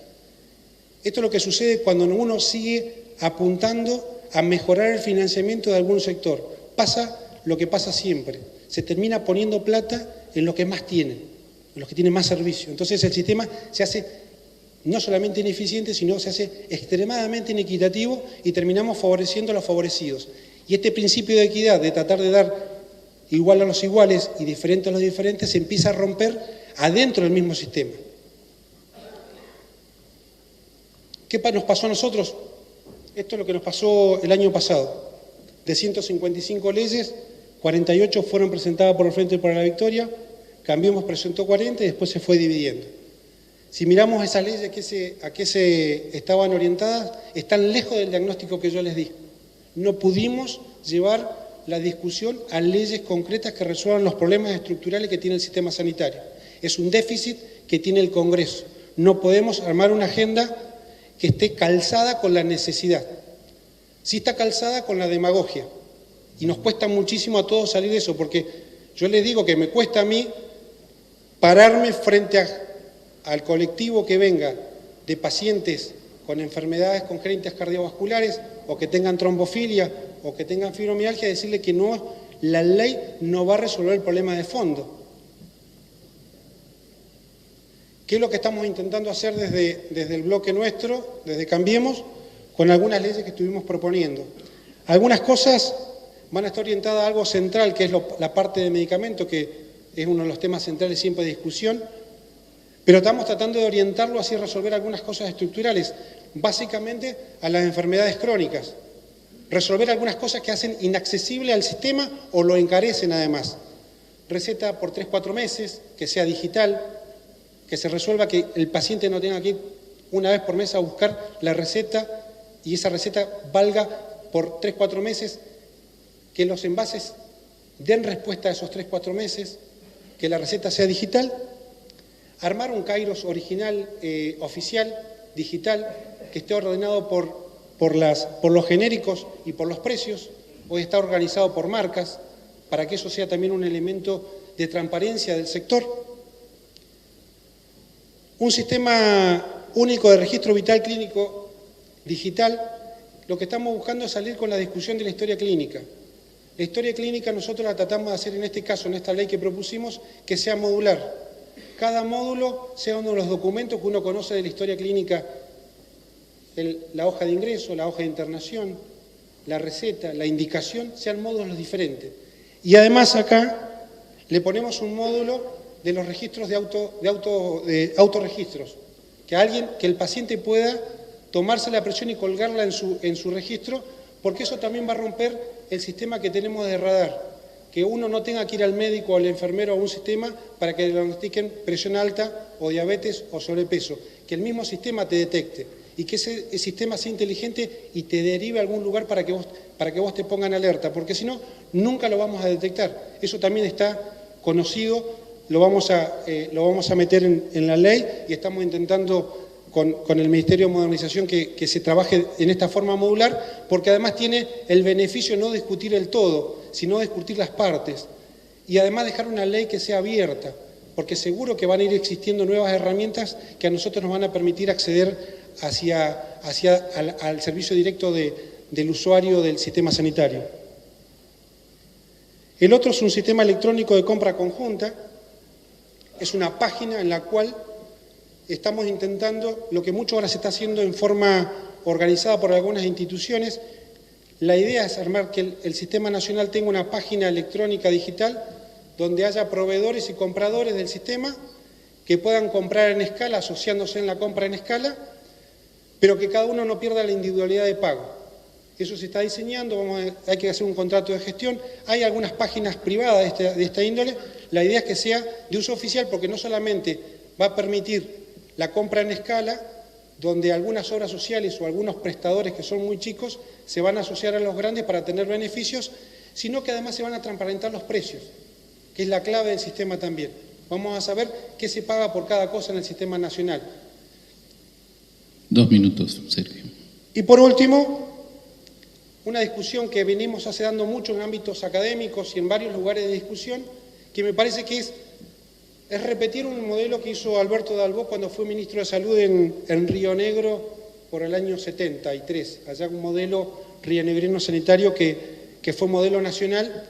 D: Esto es lo que sucede cuando uno sigue apuntando a mejorar el financiamiento de algún sector. Pasa lo que pasa siempre, se termina poniendo plata en los que más tienen, en los que tienen más servicio. Entonces el sistema se hace no solamente ineficiente, sino se hace extremadamente inequitativo y terminamos favoreciendo a los favorecidos. Y este principio de equidad, de tratar de dar igual a los iguales y diferente a los diferentes, se empieza a romper adentro del mismo sistema. ¿Qué nos pasó a nosotros? Esto es lo que nos pasó el año pasado. De 155 leyes, 48 fueron presentadas por el Frente para la Victoria, Cambiemos presentó 40 y después se fue dividiendo. Si miramos esas leyes a qué se estaban orientadas, están lejos del diagnóstico que yo les di. No pudimos llevar la discusión a leyes concretas que resuelvan los problemas estructurales que tiene el sistema sanitario. Es un déficit que tiene el Congreso. No podemos armar una agenda que esté calzada con la necesidad. Sí está calzada con la demagogia. Y nos cuesta muchísimo a todos salir de eso, porque yo les digo que me cuesta a mí pararme frente al colectivo que venga de pacientes con enfermedades congénitas cardiovasculares o que tengan trombofilia o que tengan fibromialgia, decirle que no, la ley no va a resolver el problema de fondo. ¿Qué es lo que estamos intentando hacer desde el bloque nuestro, desde Cambiemos, con algunas leyes que estuvimos proponiendo? Algunas cosas van a estar orientadas a algo central, que es la parte de medicamento, que es uno de los temas centrales siempre de discusión, pero estamos tratando de orientarlo así a resolver algunas cosas estructurales, básicamente a las enfermedades crónicas. Resolver algunas cosas que hacen inaccesible al sistema o lo encarecen además. Receta por 3-4 meses, que sea digital, que se resuelva que el paciente no tenga que ir una vez por mes a buscar la receta y esa receta valga por 3-4 meses, que los envases den respuesta a esos 3-4 meses, que la receta sea digital, armar un Kairos original, oficial, digital, que esté ordenado por los genéricos y por los precios. Hoy está organizado por marcas, para que eso sea también un elemento de transparencia del sector. Un sistema único de registro vital clínico digital. Lo que estamos buscando es salir con la discusión de la historia clínica. La historia clínica nosotros la tratamos de hacer en este caso, en esta ley que propusimos, que sea modular. Cada módulo sea uno de los documentos que uno conoce de la historia clínica, la hoja de ingreso, la hoja de internación, la receta, la indicación, sean módulos diferentes. Y además acá le ponemos un módulo de los registros de autorregistros, que el paciente pueda tomarse la presión y colgarla en su registro, porque eso también va a romper el sistema que tenemos de radar, que uno no tenga que ir al médico o al enfermero a un sistema para que le diagnostiquen presión alta o diabetes o sobrepeso, que el mismo sistema te detecte y que ese sistema sea inteligente y te derive a algún lugar para que vos te pongan alerta, porque si no, nunca lo vamos a detectar. Eso también está conocido, lo vamos a meter en la ley y estamos intentando con el Ministerio de Modernización que se trabaje en esta forma modular, porque además tiene el beneficio no de discutir el todo, sino de discutir las partes, y además dejar una ley que sea abierta, porque seguro que van a ir existiendo nuevas herramientas que a nosotros nos van a permitir acceder al servicio directo del usuario del sistema sanitario. El otro es un sistema electrónico de compra conjunta, es una página en la cual estamos intentando, lo que mucho ahora se está haciendo en forma organizada por algunas instituciones. La idea es armar que el Sistema Nacional tenga una página electrónica digital donde haya proveedores y compradores del sistema que puedan comprar en escala, asociándose en la compra en escala, pero que cada uno no pierda la individualidad de pago. Eso se está diseñando, hay que hacer un contrato de gestión. Hay algunas páginas privadas de esta índole, la idea es que sea de uso oficial porque no solamente va a permitir la compra en escala, donde algunas obras sociales o algunos prestadores que son muy chicos se van a asociar a los grandes para tener beneficios, sino que además se van a transparentar los precios, que es la clave del sistema también. Vamos a saber qué se paga por cada cosa en el sistema nacional.
B: 2 minutos, Sergio.
D: Y por último, una discusión que venimos hace dando mucho en ámbitos académicos y en varios lugares de discusión, que me parece que es repetir un modelo que hizo Alberto Dalbó cuando fue ministro de Salud en Río Negro por el año 73, allá un modelo rionegrino sanitario que fue modelo nacional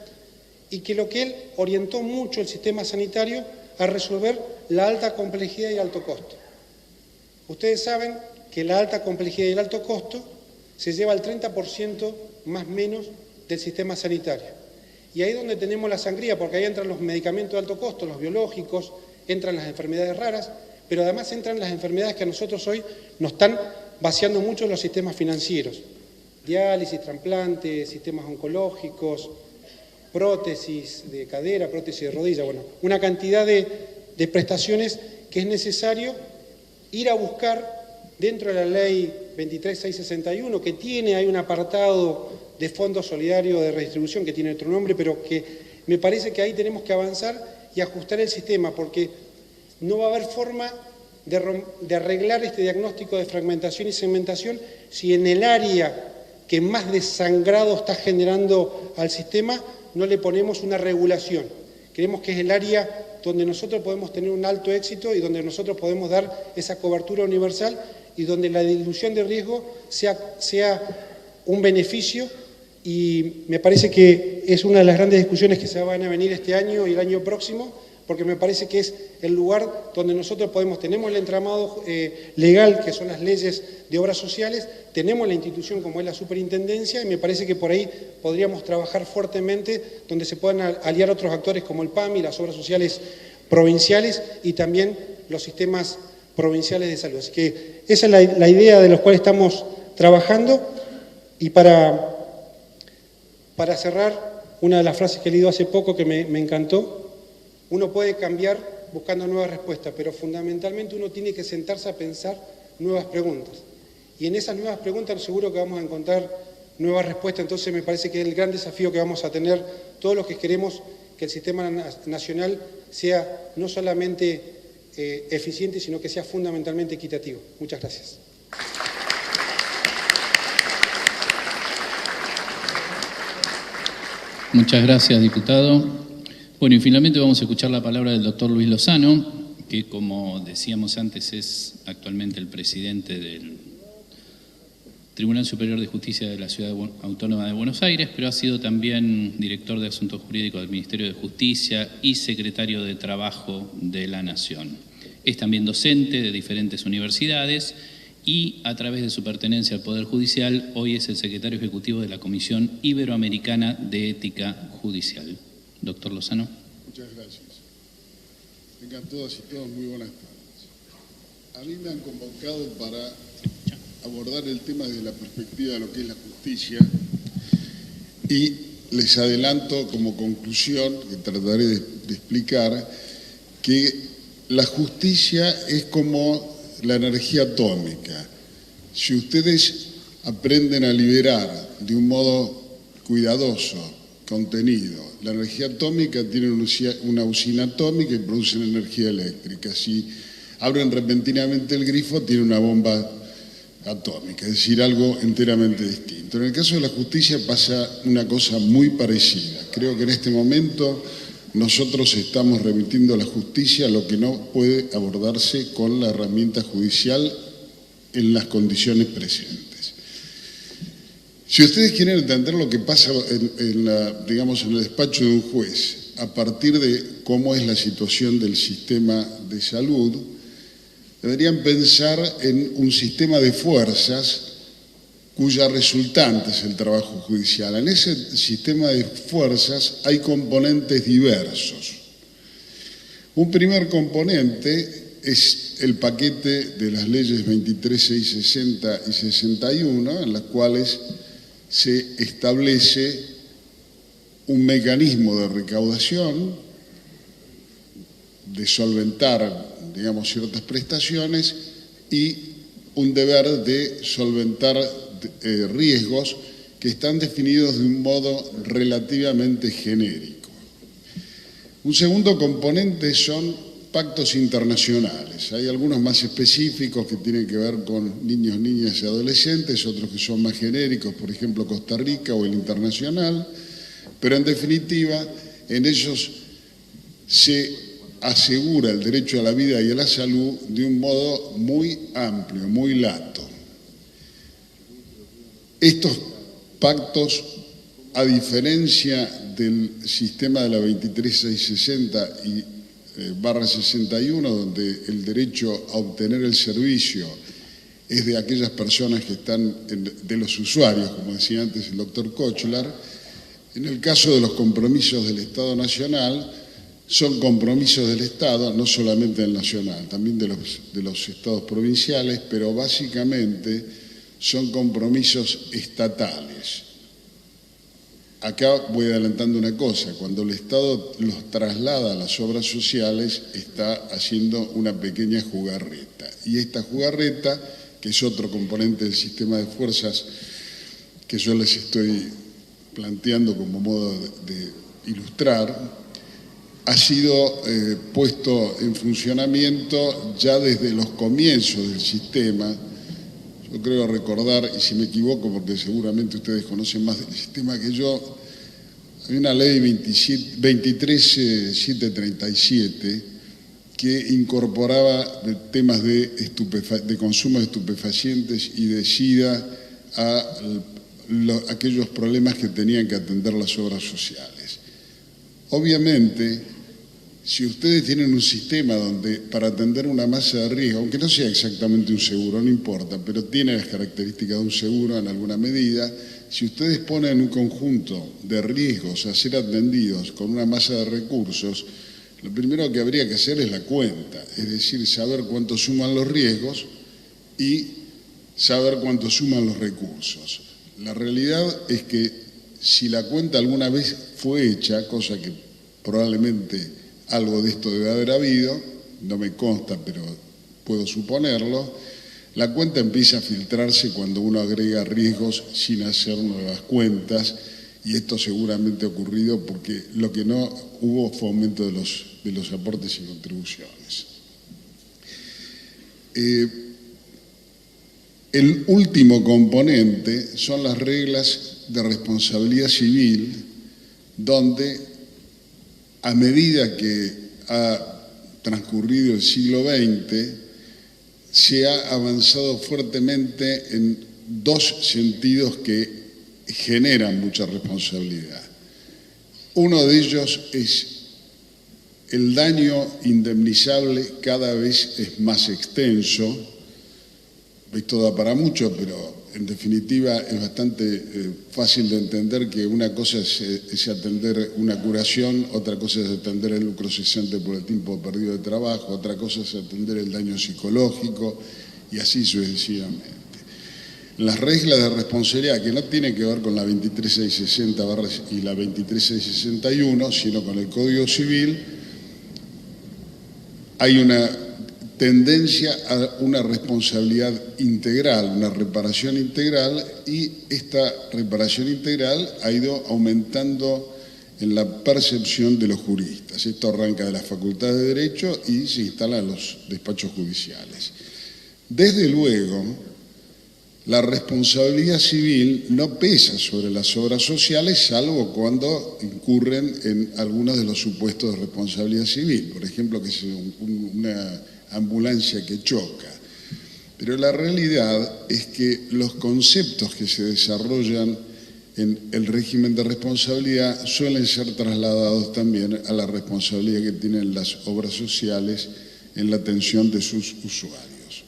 D: y que lo que él orientó mucho el sistema sanitario a resolver la alta complejidad y alto costo. Ustedes saben que la alta complejidad y el alto costo se lleva al 30% más menos del sistema sanitario. Y ahí es donde tenemos la sangría, porque ahí entran los medicamentos de alto costo, los biológicos, entran las enfermedades raras, pero además entran las enfermedades que a nosotros hoy nos están vaciando mucho los sistemas financieros. Diálisis, trasplantes, sistemas oncológicos, prótesis de cadera, prótesis de rodilla, bueno, una cantidad de prestaciones que es necesario ir a buscar dentro de la ley 23661, que hay un apartado de Fondo Solidario de Redistribución, que tiene otro nombre, pero que me parece que ahí tenemos que avanzar y ajustar el sistema, porque no va a haber forma de arreglar este diagnóstico de fragmentación y segmentación si en el área que más desangrado está generando al sistema no le ponemos una regulación. Creemos que es el área donde nosotros podemos tener un alto éxito y donde nosotros podemos dar esa cobertura universal y donde la dilución de riesgo sea un beneficio, y me parece que es una de las grandes discusiones que se van a venir este año y el año próximo, porque me parece que es el lugar donde nosotros tenemos el entramado legal, que son las leyes de obras sociales, tenemos la institución como es la superintendencia, y me parece que por ahí podríamos trabajar fuertemente, donde se puedan aliar otros actores como el PAMI, las obras sociales provinciales y también los sistemas provinciales de salud. Así que esa es la idea de los cuales estamos trabajando. Y para cerrar, una de las frases que he leído hace poco que me encantó: uno puede cambiar buscando nuevas respuestas, pero fundamentalmente uno tiene que sentarse a pensar nuevas preguntas. Y en esas nuevas preguntas seguro que vamos a encontrar nuevas respuestas. Entonces me parece que es el gran desafío que vamos a tener todos los que queremos que el sistema nacional sea no solamente eficiente, sino que sea fundamentalmente equitativo. Muchas gracias.
B: Muchas gracias, diputado. Bueno, y finalmente vamos a escuchar la palabra del doctor Luis Lozano, que, como decíamos antes, es actualmente el presidente del Tribunal Superior de Justicia de la Ciudad Autónoma de Buenos Aires, pero ha sido también director de Asuntos Jurídicos del Ministerio de Justicia y secretario de Trabajo de la Nación. Es también docente de diferentes universidades y, a través de su pertenencia al Poder Judicial, hoy es el secretario ejecutivo de la Comisión Iberoamericana de Ética Judicial. Doctor Lozano.
E: Muchas gracias. Tengan todas y todos muy buenas tardes. A mí me han convocado para abordar el tema desde la perspectiva de lo que es la justicia, y les adelanto como conclusión, que trataré de explicar, que la justicia es como la energía atómica. Si ustedes aprenden a liberar de un modo cuidadoso, contenido, la energía atómica, tienen una usina atómica y producen energía eléctrica. Si abren repentinamente el grifo, tienen una bomba atómica, es decir, algo enteramente distinto. En el caso de la justicia pasa una cosa muy parecida. Creo que en este momento nosotros estamos remitiendo a la justicia lo que no puede abordarse con la herramienta judicial en las condiciones presentes. Si ustedes quieren entender lo que pasa en el despacho de un juez, a partir de cómo es la situación del sistema de salud, deberían pensar en un sistema de fuerzas cuya resultante es el trabajo judicial. En ese sistema de fuerzas hay componentes diversos. Un primer componente es el paquete de las leyes 23.660 y 61, en las cuales se establece un mecanismo de recaudación de solventar, digamos, ciertas prestaciones y un deber de solventar riesgos que están definidos de un modo relativamente genérico. Un segundo componente son pactos internacionales. Hay algunos más específicos que tienen que ver con niños, niñas y adolescentes, otros que son más genéricos, por ejemplo Costa Rica o el internacional, pero en definitiva en ellos se asegura el derecho a la vida y a la salud de un modo muy amplio, muy lato. Estos pactos, a diferencia del sistema de la 23660 y /61, donde el derecho a obtener el servicio es de aquellas personas que están, de los usuarios, como decía antes el doctor Kochlar, en el caso de los compromisos del Estado Nacional, son compromisos del Estado, no solamente del nacional, también de los estados provinciales, pero básicamente son compromisos estatales. Acá voy adelantando una cosa, cuando el Estado los traslada a las obras sociales, está haciendo una pequeña jugarreta. Y esta jugarreta, que es otro componente del sistema de fuerzas que yo les estoy planteando como modo de ilustrar, ha sido puesto en funcionamiento ya desde los comienzos del sistema. Yo creo recordar, y si me equivoco, porque seguramente ustedes conocen más del sistema que yo, hay una ley 23737 que incorporaba temas de consumo de estupefacientes y de SIDA a aquellos problemas que tenían que atender las obras sociales. Obviamente, si ustedes tienen un sistema donde para atender una masa de riesgo, aunque no sea exactamente un seguro, no importa, pero tiene las características de un seguro en alguna medida, si ustedes ponen un conjunto de riesgos a ser atendidos con una masa de recursos, lo primero que habría que hacer es la cuenta, es decir, saber cuánto suman los riesgos y saber cuánto suman los recursos. La realidad es que si la cuenta alguna vez fue hecha, cosa que probablemente algo de esto debe haber habido, no me consta, pero puedo suponerlo, la cuenta empieza a filtrarse cuando uno agrega riesgos sin hacer nuevas cuentas, y esto seguramente ha ocurrido porque lo que no hubo fue aumento de los aportes y contribuciones. El último componente son las reglas de responsabilidad civil, donde a medida que ha transcurrido el siglo XX, se ha avanzado fuertemente en dos sentidos que generan mucha responsabilidad. Uno de ellos es el daño indemnizable cada vez es más extenso. Esto da para mucho, pero en definitiva es bastante fácil de entender que una cosa es atender una curación, otra cosa es atender el lucro cesante por el tiempo perdido de trabajo, otra cosa es atender el daño psicológico y así sucesivamente. Las reglas de responsabilidad, que no tienen que ver con la 23660 y la 23661, sino con el Código Civil, hay una tendencia a una responsabilidad integral, una reparación integral, y esta reparación integral ha ido aumentando en la percepción de los juristas. Esto arranca de la Facultad de Derecho y se instala en los despachos judiciales. Desde luego, la responsabilidad civil no pesa sobre las obras sociales, salvo cuando incurren en algunos de los supuestos de responsabilidad civil, por ejemplo, que es una ambulancia que choca. Pero la realidad es que los conceptos que se desarrollan en el régimen de responsabilidad suelen ser trasladados también a la responsabilidad que tienen las obras sociales en la atención de sus usuarios.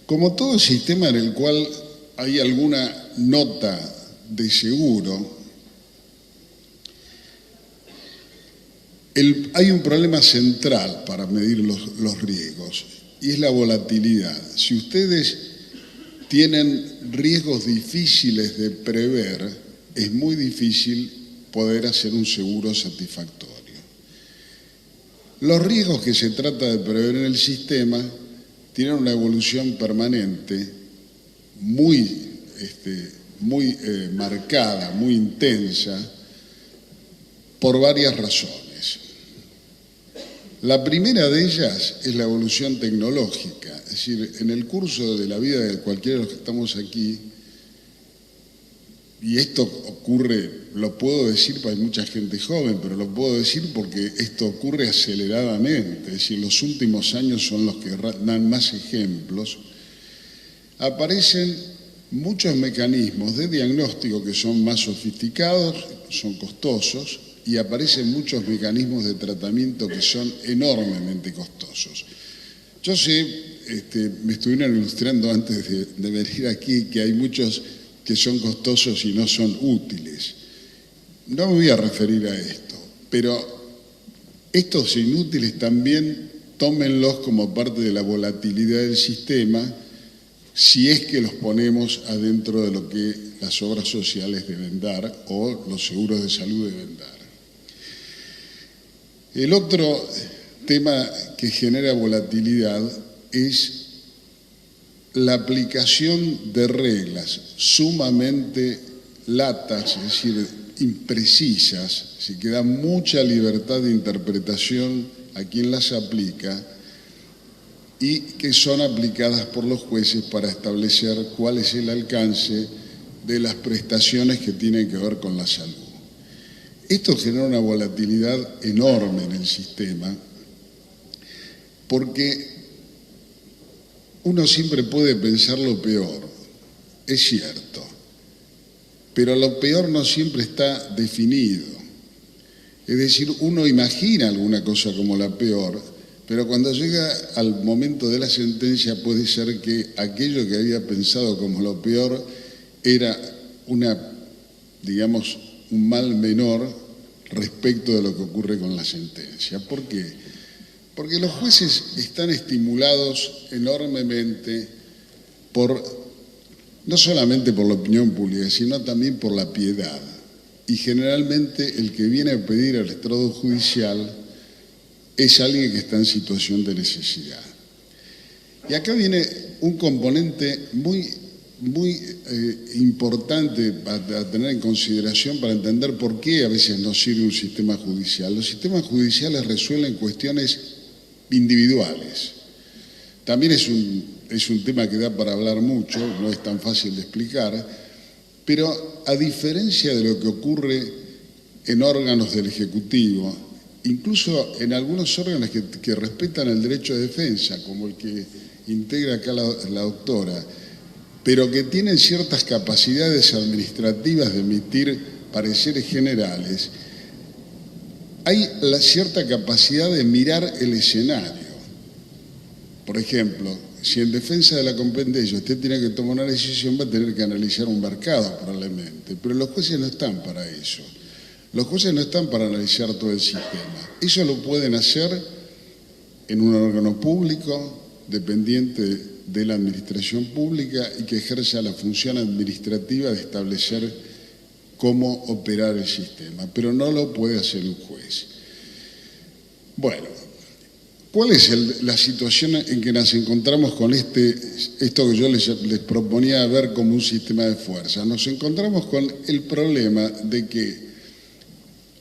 E: Como todo sistema en el cual hay alguna nota de seguro, hay un problema central para medir los riesgos, y es la volatilidad. Si ustedes tienen riesgos difíciles de prever, es muy difícil poder hacer un seguro satisfactorio. Los riesgos que se trata de prever en el sistema tienen una evolución permanente muy marcada, muy intensa, por varias razones. La primera de ellas es la evolución tecnológica, es decir, en el curso de la vida de cualquiera de los que estamos aquí, y esto ocurre, lo puedo decir porque hay mucha gente joven, pero lo puedo decir porque esto ocurre aceleradamente, es decir, los últimos años son los que dan más ejemplos, aparecen muchos mecanismos de diagnóstico que son más sofisticados, son costosos, y aparecen muchos mecanismos de tratamiento que son enormemente costosos. Yo sé, me estuvieron ilustrando antes de venir aquí, que hay muchos que son costosos y no son útiles. No me voy a referir a esto, pero estos inútiles también tómenlos como parte de la volatilidad del sistema, si es que los ponemos adentro de lo que las obras sociales deben dar o los seguros de salud deben dar. El otro tema que genera volatilidad es la aplicación de reglas sumamente latas, es decir, imprecisas, que dan mucha libertad de interpretación a quien las aplica y que son aplicadas por los jueces para establecer cuál es el alcance de las prestaciones que tienen que ver con la salud. Esto genera una volatilidad enorme en el sistema porque uno siempre puede pensar lo peor, es cierto, pero lo peor no siempre está definido. Es decir, uno imagina alguna cosa como la peor, pero cuando llega al momento de la sentencia puede ser que aquello que había pensado como lo peor era un mal menor respecto de lo que ocurre con la sentencia. ¿Por qué? Porque los jueces están estimulados enormemente no solamente por la opinión pública, sino también por la piedad. Y generalmente el que viene a pedir al estrado judicial es alguien que está en situación de necesidad. Y acá viene un componente muy importante a tener en consideración para entender por qué a veces no sirve un sistema judicial. Los sistemas judiciales resuelven cuestiones individuales. También es un tema que da para hablar mucho, no es tan fácil de explicar, pero a diferencia de lo que ocurre en órganos del Ejecutivo, incluso en algunos órganos que respetan el derecho de defensa, como el que integra acá la doctora, pero que tienen ciertas capacidades administrativas de emitir pareceres generales, hay la cierta capacidad de mirar el escenario. Por ejemplo, si en defensa de la competencia usted tiene que tomar una decisión, va a tener que analizar un mercado probablemente, pero los jueces no están para eso. Los jueces no están para analizar todo el sistema. Eso lo pueden hacer en un órgano público, dependiente de la administración pública y que ejerza la función administrativa de establecer cómo operar el sistema, pero no lo puede hacer un juez. Bueno, ¿cuál es la situación en que nos encontramos con esto que yo les proponía ver como un sistema de fuerza? Nos encontramos con el problema de que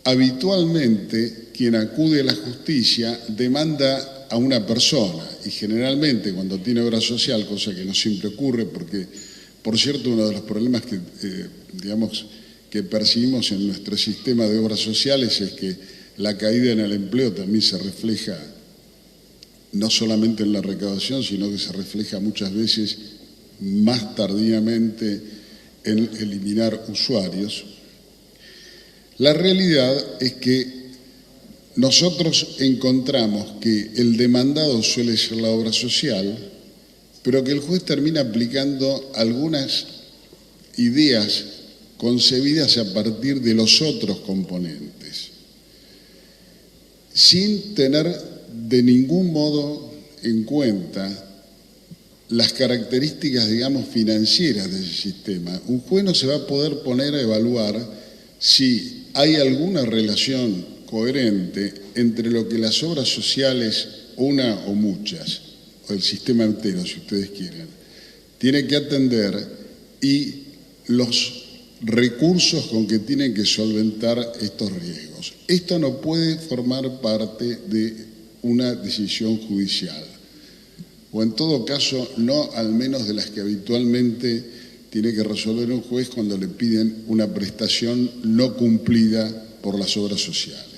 E: habitualmente quien acude a la justicia demanda a una persona y generalmente cuando tiene obra social, cosa que no siempre ocurre porque, por cierto, uno de los problemas que percibimos en nuestro sistema de obras sociales es que la caída en el empleo también se refleja no solamente en la recaudación, sino que se refleja muchas veces más tardíamente en eliminar usuarios. La realidad es que nosotros encontramos que el demandado suele ser la obra social, pero que el juez termina aplicando algunas ideas concebidas a partir de los otros componentes, sin tener de ningún modo en cuenta las características, financieras del sistema. Un juez no se va a poder poner a evaluar si hay alguna relación coherente entre lo que las obras sociales, una o muchas, o el sistema entero, si ustedes quieren, tiene que atender y los recursos con que tienen que solventar estos riesgos. Esto no puede formar parte de una decisión judicial, o en todo caso, no al menos de las que habitualmente tiene que resolver un juez cuando le piden una prestación no cumplida por las obras sociales.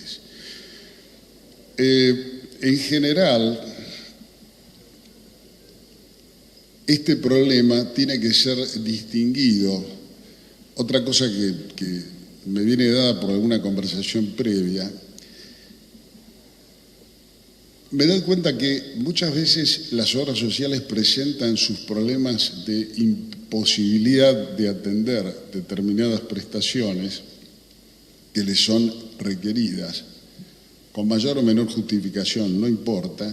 E: En general, este problema tiene que ser distinguido. Otra cosa que me viene dada por alguna conversación previa, me doy cuenta que muchas veces las obras sociales presentan sus problemas de imposibilidad de atender determinadas prestaciones que les son requeridas, con mayor o menor justificación, no importa,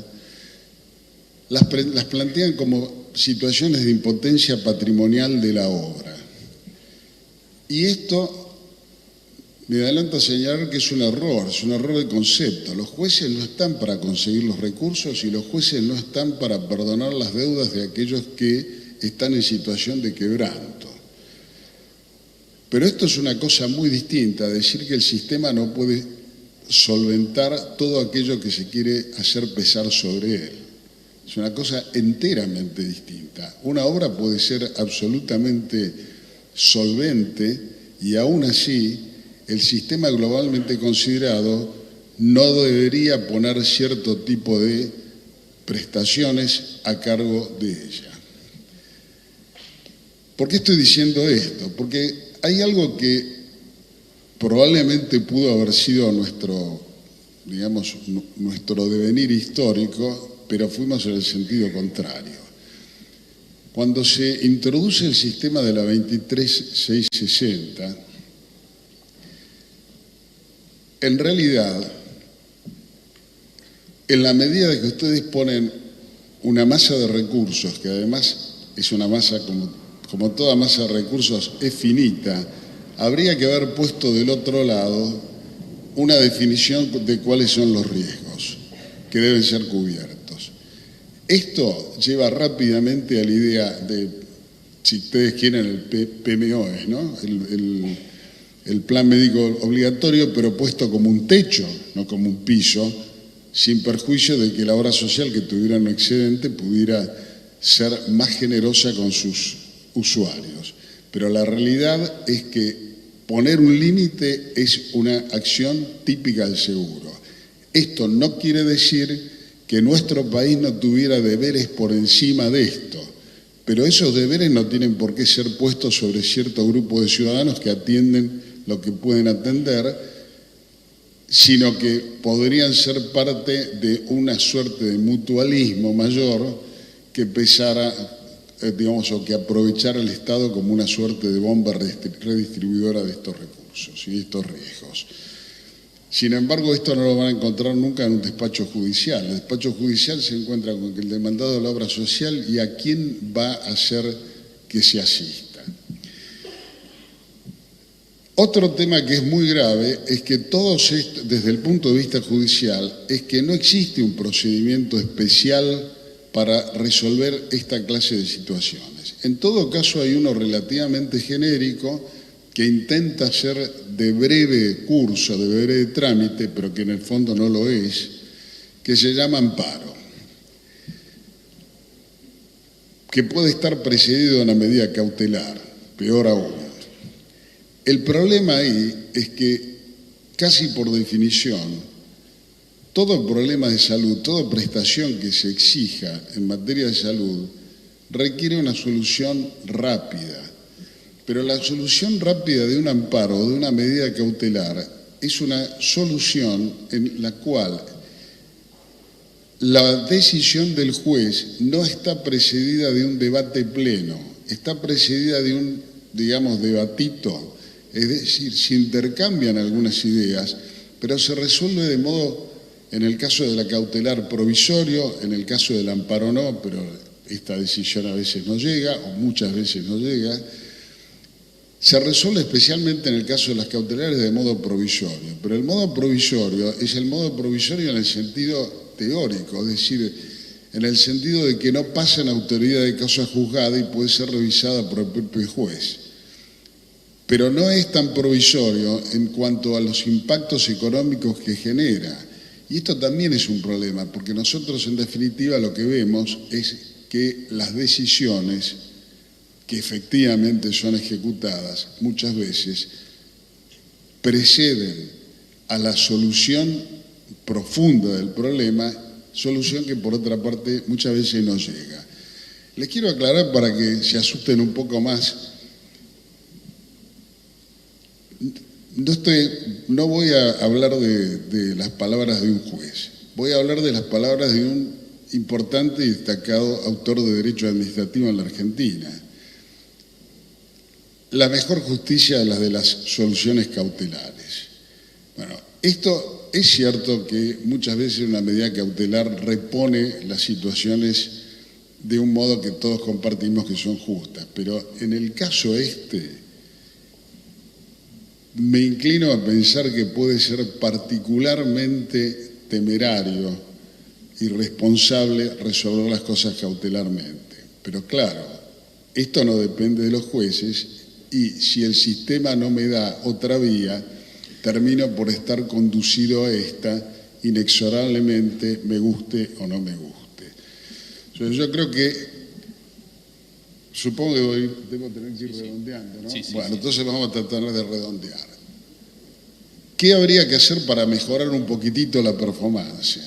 E: las plantean como situaciones de impotencia patrimonial de la obra. Y esto me adelanto a señalar que es un error de concepto. Los jueces no están para conseguir los recursos y los jueces no están para perdonar las deudas de aquellos que están en situación de quebranto. Pero esto es una cosa muy distinta, decir que el sistema no puede solventar todo aquello que se quiere hacer pesar sobre él. Es una cosa enteramente distinta. Una obra puede ser absolutamente solvente y aún así el sistema globalmente considerado no debería poner cierto tipo de prestaciones a cargo de ella. ¿Por qué estoy diciendo esto? Porque hay algo que probablemente pudo haber sido nuestro devenir histórico, pero fuimos en el sentido contrario. Cuando se introduce el sistema de la 23.660, en realidad, en la medida de que ustedes ponen una masa de recursos, que además es una masa, como toda masa de recursos, es finita, habría que haber puesto del otro lado una definición de cuáles son los riesgos que deben ser cubiertos. Esto lleva rápidamente a la idea de, si ustedes quieren, el PMOE, ¿no? El plan médico obligatorio, pero puesto como un techo, no como un piso, sin perjuicio de que la obra social que tuviera un excedente pudiera ser más generosa con sus usuarios. Pero la realidad es que poner un límite es una acción típica del seguro. Esto no quiere decir que nuestro país no tuviera deberes por encima de esto, pero esos deberes no tienen por qué ser puestos sobre cierto grupo de ciudadanos que atienden lo que pueden atender, sino que podrían ser parte de una suerte de mutualismo mayor que pesara, o que aprovechara el Estado como una suerte de bomba redistribuidora de estos recursos y de estos riesgos. Sin embargo, esto no lo van a encontrar nunca en un despacho judicial. El despacho judicial se encuentra con el demandado de la obra social y a quién va a hacer que se asista. Otro tema que es muy grave es que todos estos, desde el punto de vista judicial, es que no existe un procedimiento especial para resolver esta clase de situaciones. En todo caso, hay uno relativamente genérico que intenta ser de breve curso, de breve trámite, pero que en el fondo no lo es, que se llama amparo, que puede estar precedido de una medida cautelar, peor aún. El problema ahí es que, casi por definición, todo problema de salud, toda prestación que se exija en materia de salud requiere una solución rápida. Pero la solución rápida de un amparo o de una medida cautelar es una solución en la cual la decisión del juez no está precedida de un debate pleno, está precedida de un, debatito. Es decir, se intercambian algunas ideas, pero se resuelve de modo, en el caso de la cautelar, provisorio, en el caso del amparo no, pero esta decisión a veces no llega, o muchas veces no llega, se resuelve especialmente en el caso de las cautelares de modo provisorio, pero el modo provisorio es el modo provisorio en el sentido teórico, es decir, en el sentido de que no pasa en autoridad de causa juzgada y puede ser revisada por el propio juez. Pero no es tan provisorio en cuanto a los impactos económicos que genera. Y esto también es un problema, porque nosotros en definitiva lo que vemos es que las decisiones que efectivamente son ejecutadas muchas veces preceden a la solución profunda del problema, solución que por otra parte muchas veces no llega. Les quiero aclarar para que se asusten un poco más. No voy a hablar de las palabras de un juez, voy a hablar de las palabras de un importante y destacado autor de Derecho Administrativo en la Argentina. La mejor justicia es la de las soluciones cautelares. Bueno, esto es cierto que muchas veces una medida cautelar repone las situaciones de un modo que todos compartimos que son justas, pero en el caso me inclino a pensar que puede ser particularmente temerario, irresponsable resolver las cosas cautelarmente. Pero claro, esto no depende de los jueces y si el sistema no me da otra vía, termino por estar conducido a esta inexorablemente, me guste o no me guste. Yo creo que, supongo que debo tener que ir redondeando, ¿no?
B: Sí,
E: bueno, entonces vamos a tratar de redondear. ¿Qué habría que hacer para mejorar un poquitito la performance?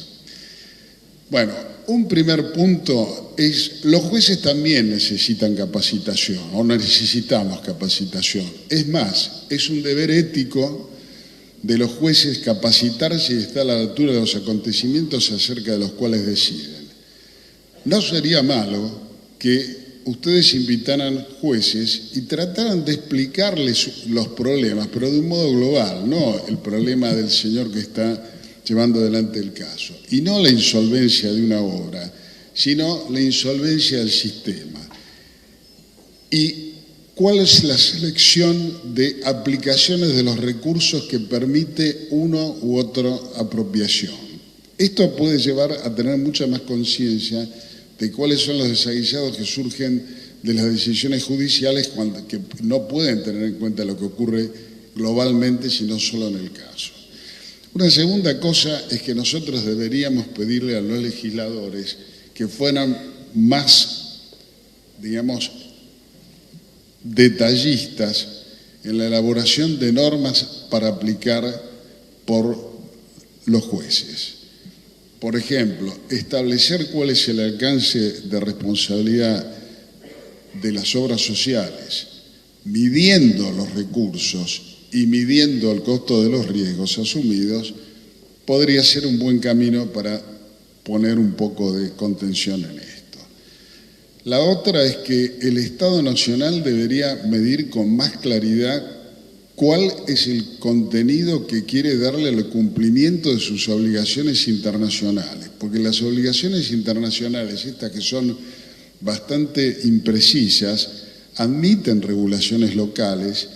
E: Bueno, un primer punto es, los jueces también necesitan capacitación, o necesitamos capacitación. Es más, es un deber ético de los jueces capacitarse y estar a la altura de los acontecimientos acerca de los cuales deciden. No sería malo que ustedes invitaran jueces y trataran de explicarles los problemas, pero de un modo global, no el problema del señor que está llevando adelante el caso, y no la insolvencia de una obra, sino la insolvencia del sistema. Y cuál es la selección de aplicaciones de los recursos que permite uno u otro apropiación. Esto puede llevar a tener mucha más conciencia de cuáles son los desaguisados que surgen de las decisiones judiciales que no pueden tener en cuenta lo que ocurre globalmente, sino solo en el caso. Una segunda cosa es que nosotros deberíamos pedirle a los legisladores que fueran más, digamos, detallistas en la elaboración de normas para aplicar por los jueces. Por ejemplo, establecer cuál es el alcance de responsabilidad de las obras sociales, midiendo los recursos y midiendo el costo de los riesgos asumidos, podría ser un buen camino para poner un poco de contención en esto. La otra es que el Estado Nacional debería medir con más claridad cuál es el contenido que quiere darle al cumplimiento de sus obligaciones internacionales, porque las obligaciones internacionales, estas que son bastante imprecisas, admiten regulaciones locales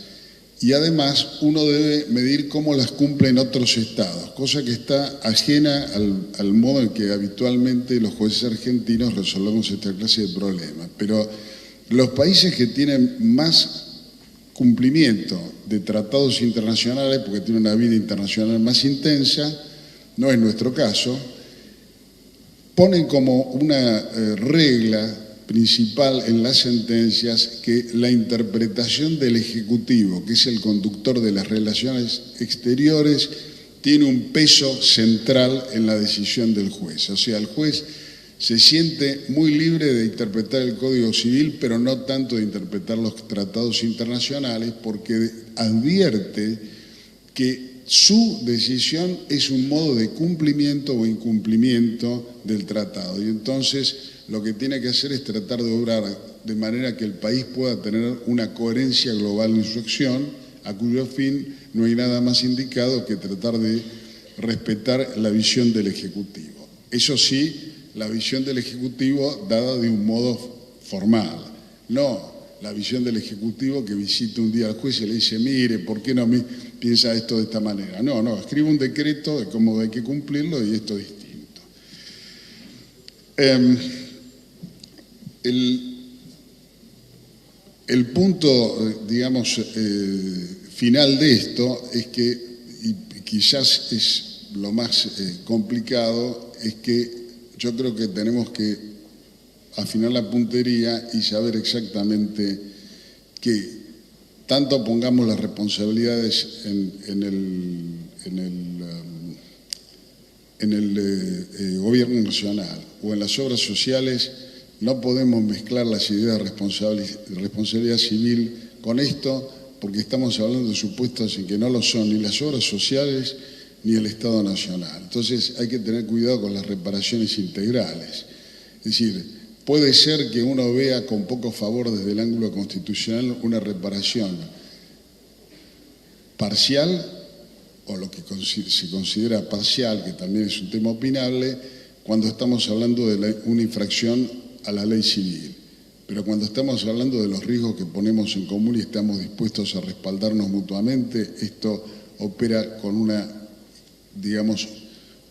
E: y además uno debe medir cómo las cumplen otros estados, cosa que está ajena al modo en que habitualmente los jueces argentinos resolvemos esta clase de problemas. Pero los países que tienen más cumplimiento de tratados internacionales, porque tienen una vida internacional más intensa, no es nuestro caso, ponen como una regla principal en las sentencias que la interpretación del Ejecutivo, que es el conductor de las relaciones exteriores, tiene un peso central en la decisión del juez. O sea, el juez se siente muy libre de interpretar el Código Civil, pero no tanto de interpretar los tratados internacionales, porque advierte que su decisión es un modo de cumplimiento o incumplimiento del tratado. Y entonces lo que tiene que hacer es tratar de obrar de manera que el país pueda tener una coherencia global en su acción, a cuyo fin no hay nada más indicado que tratar de respetar la visión del Ejecutivo. Eso sí, la visión del Ejecutivo dada de un modo formal, no la visión del Ejecutivo que visita un día al juez y le dice, mire, ¿por qué no piensa esto de esta manera? No, escribe un decreto de cómo hay que cumplirlo y esto es distinto. El punto, digamos, final de esto es que, y quizás es lo más complicado, es que yo creo que tenemos que afinar la puntería y saber exactamente que tanto pongamos las responsabilidades en el gobierno nacional o en las obras sociales, no podemos mezclar las ideas de responsabilidad civil con esto, porque estamos hablando de supuestos en que no lo son ni las obras sociales ni el Estado Nacional. Entonces hay que tener cuidado con las reparaciones integrales. Es decir, puede ser que uno vea con poco favor desde el ángulo constitucional una reparación parcial, o lo que se considera parcial, que también es un tema opinable, cuando estamos hablando de una infracción a la ley civil. Pero cuando estamos hablando de los riesgos que ponemos en común y estamos dispuestos a respaldarnos mutuamente, esto opera con una, digamos,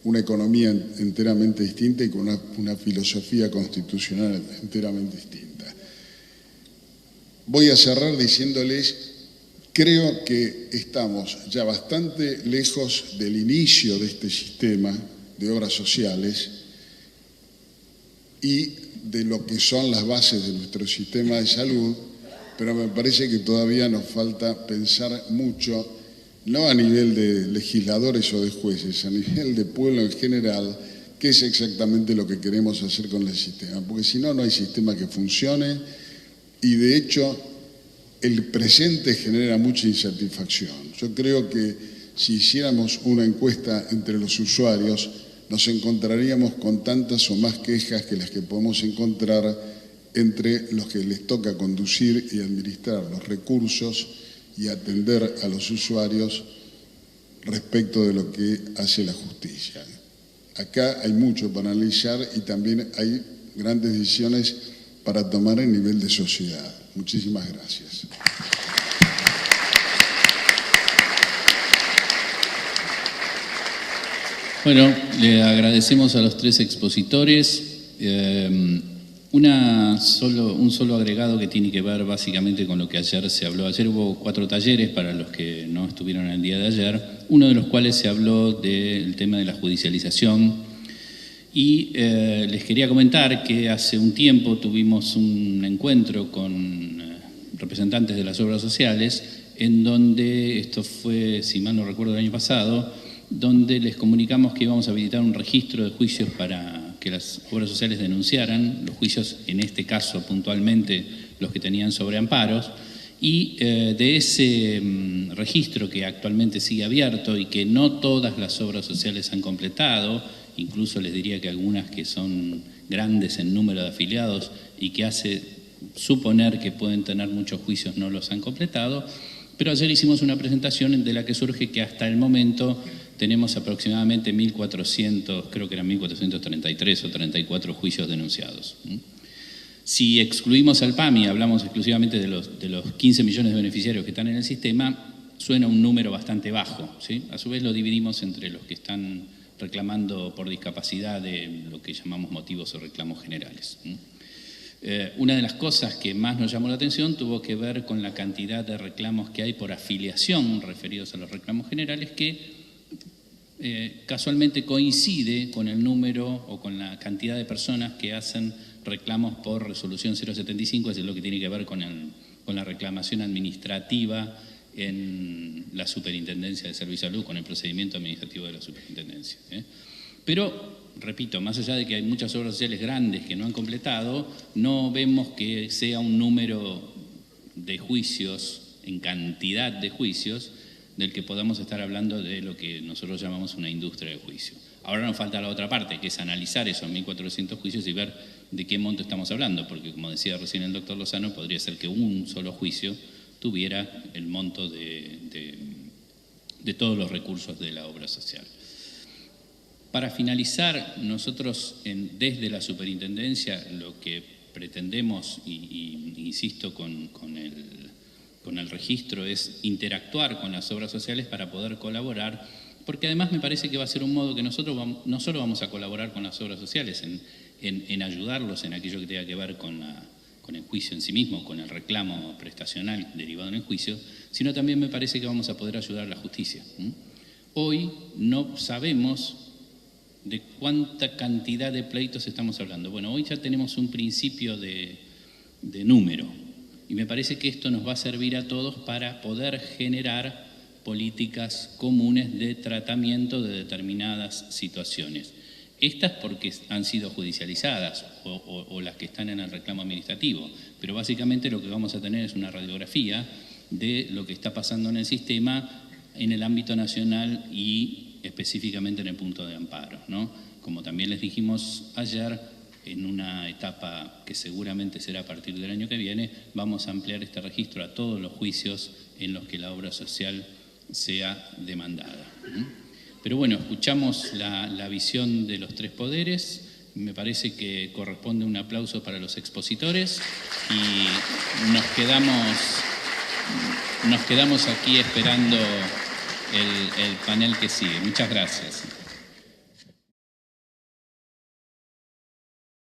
E: una economía enteramente distinta y con una filosofía constitucional enteramente distinta. Voy a cerrar diciéndoles, creo que estamos ya bastante lejos del inicio de este sistema de obras sociales y de lo que son las bases de nuestro sistema de salud, pero me parece que todavía nos falta pensar mucho, no a nivel de legisladores o de jueces, a nivel de pueblo en general, qué es exactamente lo que queremos hacer con el sistema, porque si no, no hay sistema que funcione y de hecho el presente genera mucha insatisfacción. Yo creo que si hiciéramos una encuesta entre los usuarios, nos encontraríamos con tantas o más quejas que las que podemos encontrar entre los que les toca conducir y administrar los recursos y atender a los usuarios respecto de lo que hace la justicia. Acá hay mucho para analizar y también hay grandes decisiones para tomar en nivel de sociedad. Muchísimas gracias.
B: Bueno, le agradecemos a los tres expositores. Un solo agregado que tiene que ver básicamente con lo que ayer se habló. Ayer hubo 4 talleres para los que no estuvieron el día de ayer, uno de los cuales se habló del tema de la judicialización. Y les quería comentar que hace un tiempo tuvimos un encuentro con representantes de las obras sociales, en donde, esto fue, si mal no recuerdo, el año pasado, donde les comunicamos que íbamos a habilitar un registro de juicios para que las obras sociales denunciaran, los juicios, en este caso puntualmente, los que tenían sobre amparos, y de ese registro que actualmente sigue abierto y que no todas las obras sociales han completado, incluso les diría que algunas que son grandes en número de afiliados y que hace suponer que pueden tener muchos juicios no los han completado, pero ayer hicimos una presentación de la que surge que hasta el momento tenemos aproximadamente 1.400, creo que eran 1.433 o 34 juicios denunciados. Si excluimos al PAMI, hablamos exclusivamente de los 15 millones de beneficiarios que están en el sistema, suena un número bastante bajo, ¿sí? A su vez lo dividimos entre los que están reclamando por discapacidad de lo que llamamos motivos o reclamos generales. Una de las cosas que más nos llamó la atención tuvo que ver con la cantidad de reclamos que hay por afiliación referidos a los reclamos generales, que casualmente coincide con el número o con la cantidad de personas que hacen reclamos por resolución 075, es lo que tiene que ver con la reclamación administrativa en la Superintendencia de Servicio de Salud, con el procedimiento administrativo de la Superintendencia. Pero, repito, más allá de que hay muchas obras sociales grandes que no han completado, no vemos que sea un número de juicios, en cantidad de juicios, del que podamos estar hablando de lo que nosotros llamamos una industria de juicio. Ahora nos falta la otra parte, que es analizar esos 1.400 juicios y ver de qué monto estamos hablando, porque como decía recién el doctor Lozano, podría ser que un solo juicio tuviera el monto de todos los recursos de la obra social. Para finalizar, nosotros desde la Superintendencia lo que pretendemos, y insisto con el registro, es interactuar con las obras sociales para poder colaborar, porque además me parece que va a ser un modo que nosotros no solo vamos a colaborar con las obras sociales, en ayudarlos en aquello que tenga que ver con el juicio en sí mismo, con el reclamo prestacional derivado en el juicio, sino también me parece que vamos a poder ayudar a la justicia. Hoy no sabemos de cuánta cantidad de pleitos estamos hablando. Bueno, hoy ya tenemos un principio de número, y me parece que esto nos va a servir a todos para poder generar políticas comunes de tratamiento de determinadas situaciones. Estas porque han sido judicializadas o las que están en el reclamo administrativo, pero básicamente lo que vamos a tener es una radiografía de lo que está pasando en el sistema en el ámbito nacional y específicamente en el punto de amparo, ¿no? Como también les dijimos ayer, en una etapa que seguramente será a partir del año que viene, vamos a ampliar este registro a todos los juicios en los que la obra social sea demandada. Pero bueno, escuchamos la visión de los tres poderes. Me parece que corresponde un aplauso para los expositores y nos quedamos aquí esperando el panel que sigue. Muchas gracias.